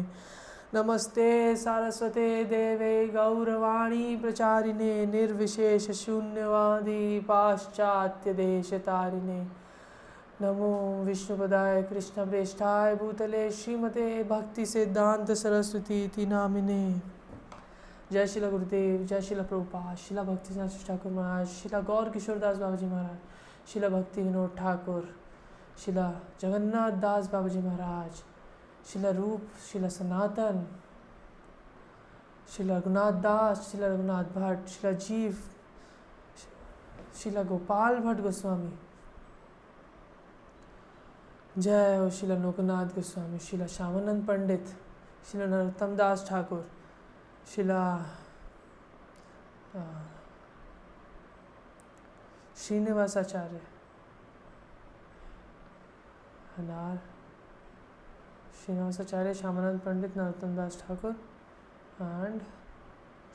नमस्ते सारस्वते देवे गौरवाणी प्रचारिणे निर्विशेष शून्यवादी पाश्चात्य देशतारिणे। नमो विष्णुपदाय कृष्ण प्रेष्ठाय भूतले श्रीमते भक्ति सिद्धांत सरस्वती इति नामिने। जय श्रीला गुरुदेव, जय श्रीला प्रभुपाद, श्रीला भक्ति ठाकुर महाराज, श्रीला गौर किशोरदास बाबा जी महाराज, Srila Bhakti Vinod Thakur, Srila Jagannath Das Babaji Maharaj, Srila Roop, Srila Sanatan, Srila Raghunath Das, Srila Raghunath Bhatt, Srila Jeev, Srila Gopal Bhatt Goswami, Jai Ho Srila Lokanath Goswami, Srila Shyamanand Pandit, Srila Narottam Das Thakur, Srila Srinivas Acharya, Hanar, Srinivas Acharya, Shyamanand Pandit, Narottam Das Thakur, and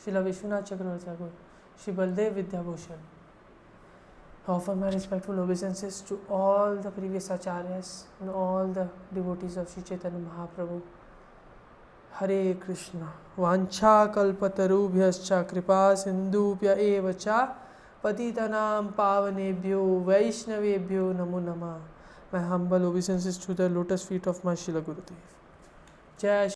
Srila Vishwanath Chakravarti Thakur, Shri Baldev Vidyabhushan. I offer my respectful obeisances to all the previous acharyas and all the devotees of Sri Chaitanya Mahaprabhu. Hare Krishna. Vancha kalpatarubhyascha kripa sindhubhya eva cha patitanam pavanebhyo vaishnavebhyo namo namah. My humble obeisances to the lotus feet of my Srila Gurudev. Jai